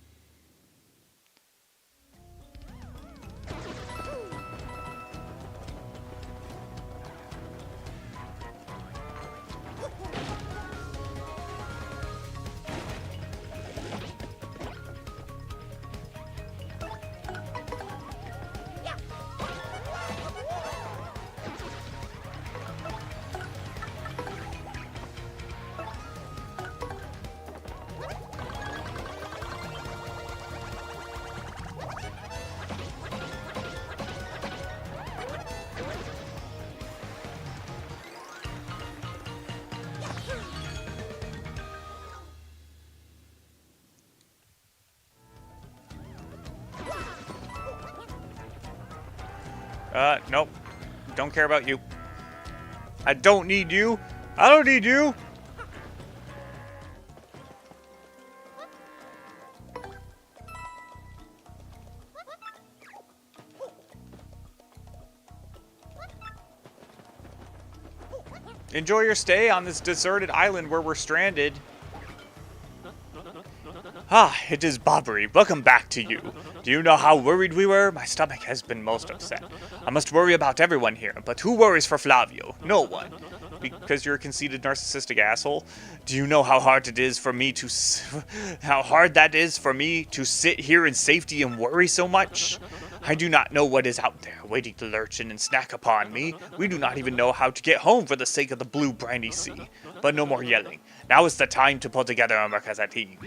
Nope. Don't care about you. I don't need you. I don't need you. Enjoy your stay on this deserted island where we're stranded. Ah, it is Bobbery. Welcome back to you. Do you know how worried we were? My stomach has been most upset. I must worry about everyone here, but who worries for Flavio? No one. Because you're a conceited, narcissistic asshole? Do you know how hard it is for me to... how hard that is for me to sit here in safety and worry so much? I do not know what is out there, waiting to lurch in and snack upon me. We do not even know how to get home for the sake of the blue briny sea. But no more yelling. Now is the time to pull together and work as a team.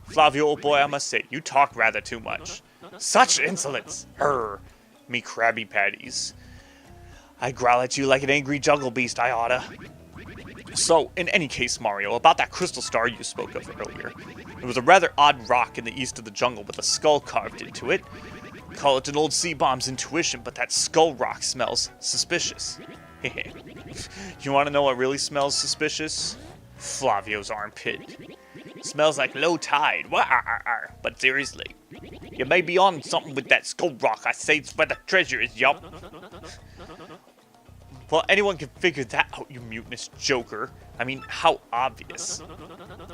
Flavio, old boy, I must say, you talk rather too much. Such insolence! Me Krabby Patties. I growl at you like an angry jungle beast, I oughta. So, in any case, Mario, about that crystal star you spoke of earlier. It was a rather odd rock in the east of the jungle with a skull carved into it. Call it an old sea bomb's intuition, but that skull rock smells suspicious. You want to know what really smells suspicious? Flavio's armpit. Smells like low tide. But seriously, you may be on something with that skull rock. I say it's where the treasure is, yup. Well, anyone can figure that out, you mutinous joker. I mean, how obvious.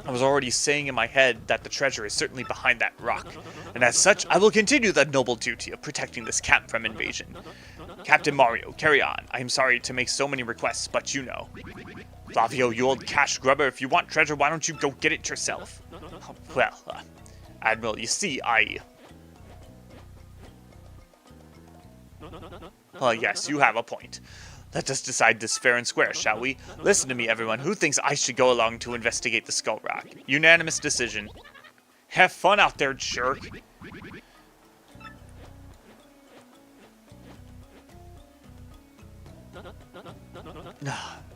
I was already saying in my head that the treasure is certainly behind that rock, and as such, I will continue the noble duty of protecting this camp from invasion. Captain Mario, carry on. I am sorry to make so many requests, but you know. Flavio, you old cash grubber, if you want treasure, why don't you go get it yourself? Well, Admiral, you see, Well, yes, you have a point. Let us decide this fair and square, shall we? Listen to me, everyone. Who thinks I should go along to investigate the Skull Rock? Unanimous decision. Have fun out there, jerk.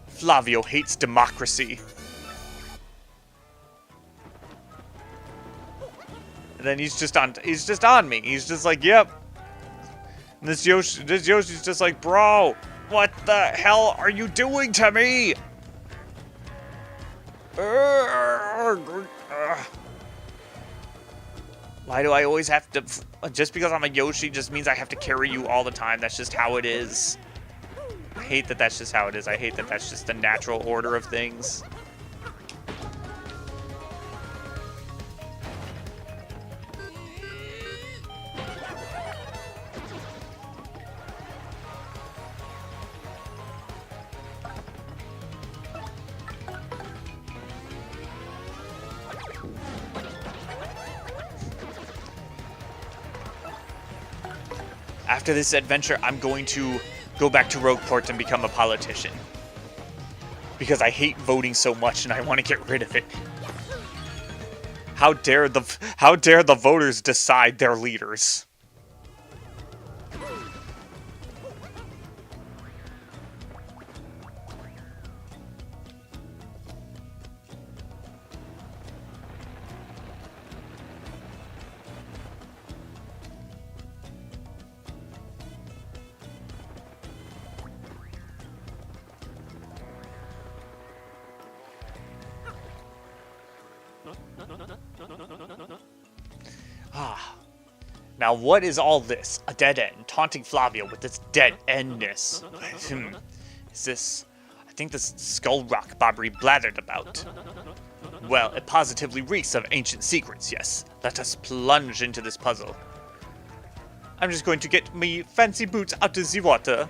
Flavio hates democracy. And then he's just on me. He's just like, yep. And this Yoshi's just like, bro, what the hell are you doing to me? Why do I always have to, just because I'm a Yoshi just means I have to carry you all the time. That's just how it is. I hate that that's just how it is. I hate that that's just the natural order of things. After this adventure, I'm going to go back to Rogueport and become a politician. Because I hate voting so much and I want to get rid of it. How dare the voters decide their leaders? Now what is all this? A dead end, taunting Flavio with its dead endness. Is this... I think this Skull Rock Bobbery blathered about. Well, it positively reeks of ancient secrets, yes. Let us plunge into this puzzle. I'm just going to get me fancy boots out of the water.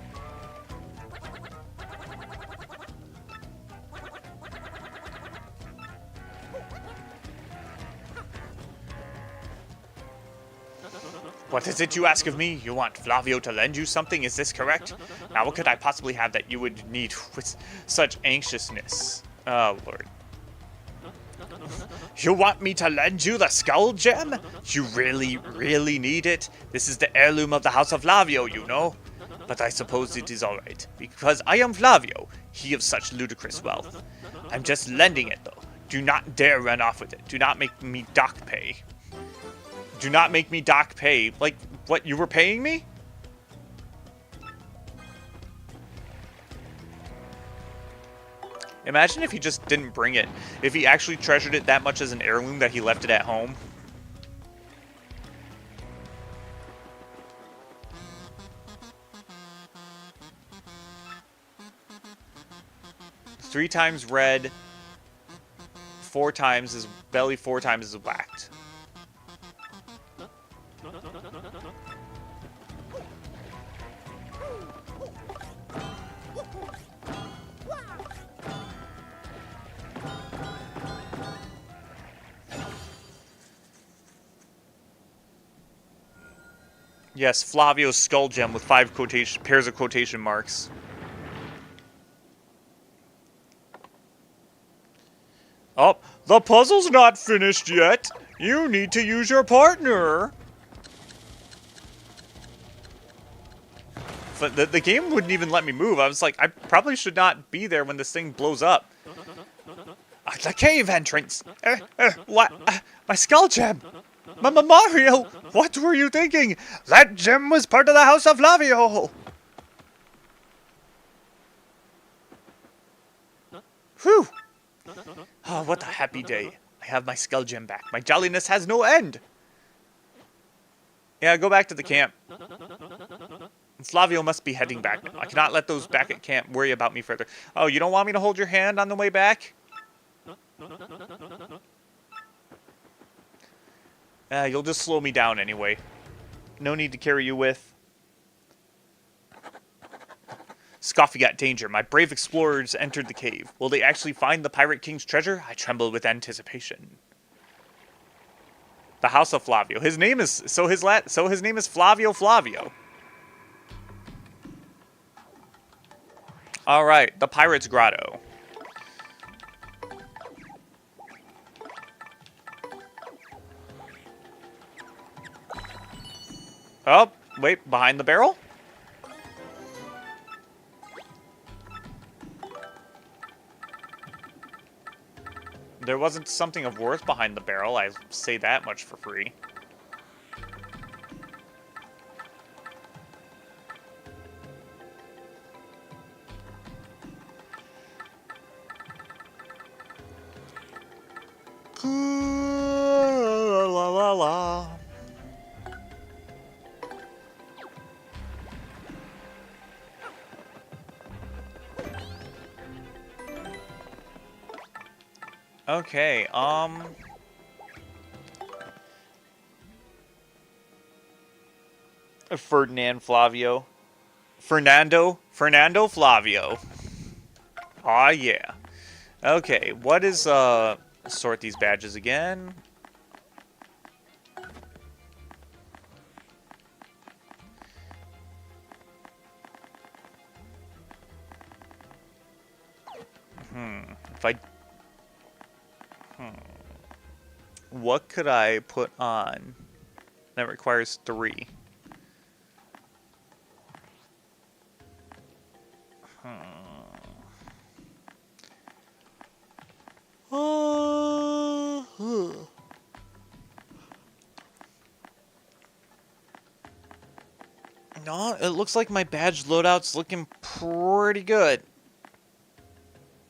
What is it you ask of me? You want Flavio to lend you something? Is this correct? Now, what could I possibly have that you would need with such anxiousness? Oh, Lord. You want me to lend you the Skull Gem? You really, really need it? This is the heirloom of the House of Flavio, you know. But I suppose it is alright, because I am Flavio, he of such ludicrous wealth. I'm just lending it, though. Do not dare run off with it. Do not make me dock pay. Do not make me dock pay. Like, what, you were paying me? Imagine if he just didn't bring it. If he actually treasured it that much as an heirloom that he left it at home. Three times red. 4 times his belly, 4 times is whacked. Yes, Flavio's Skull Gem with 5 pairs of quotation marks. Oh, the puzzle's not finished yet. You need to use your partner. But the game wouldn't even let me move. I was like, I probably should not be there when this thing blows up. The cave entrance. What? My Skull Gem. Mario, what were you thinking? That gem was part of the House of Flavio. Whew. Oh, what a happy day. I have my Skull Gem back. My jolliness has no end. Yeah, go back to the camp. Flavio must be heading back now. I cannot let those back at camp worry about me further. Oh, you don't want me to hold your hand on the way back? You'll just slow me down anyway. No need to carry you with. Scoffy got danger. My brave explorers entered the cave. Will they actually find the Pirate King's treasure? I tremble with anticipation. The House of Flavio. His name is his name is Flavio Flavio. All right, the Pirate's Grotto. Oh, wait, behind the barrel? There wasn't something of worth behind the barrel, I say that much for free. La la la. Okay, Ferdinand Flavio. Fernando Flavio. Aw, yeah. Okay, what is, sort these badges again. If I... What could I put on that requires 3? No, it looks like my badge loadout's looking pretty good.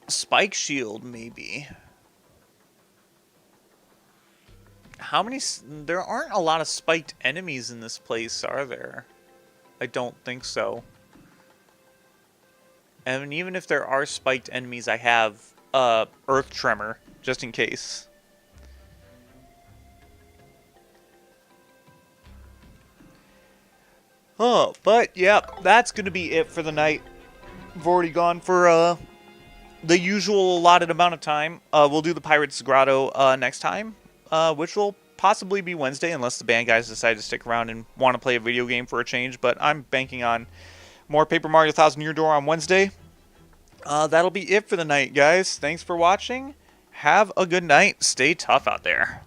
Spike shield, maybe. How many... There aren't a lot of spiked enemies in this place, are there? I don't think so. And even if there are spiked enemies, I have Earth Tremor, just in case. Oh, but yeah, that's going to be it for the night. I've already gone for the usual allotted amount of time. We'll do the Pirate's Grotto next time, which will possibly be Wednesday, unless the band guys decide to stick around and want to play a video game for a change. But I'm banking on more Paper Mario Thousand Year Door on Wednesday. That'll be it for the night, guys. Thanks for watching. Have a good night. Stay tough out there.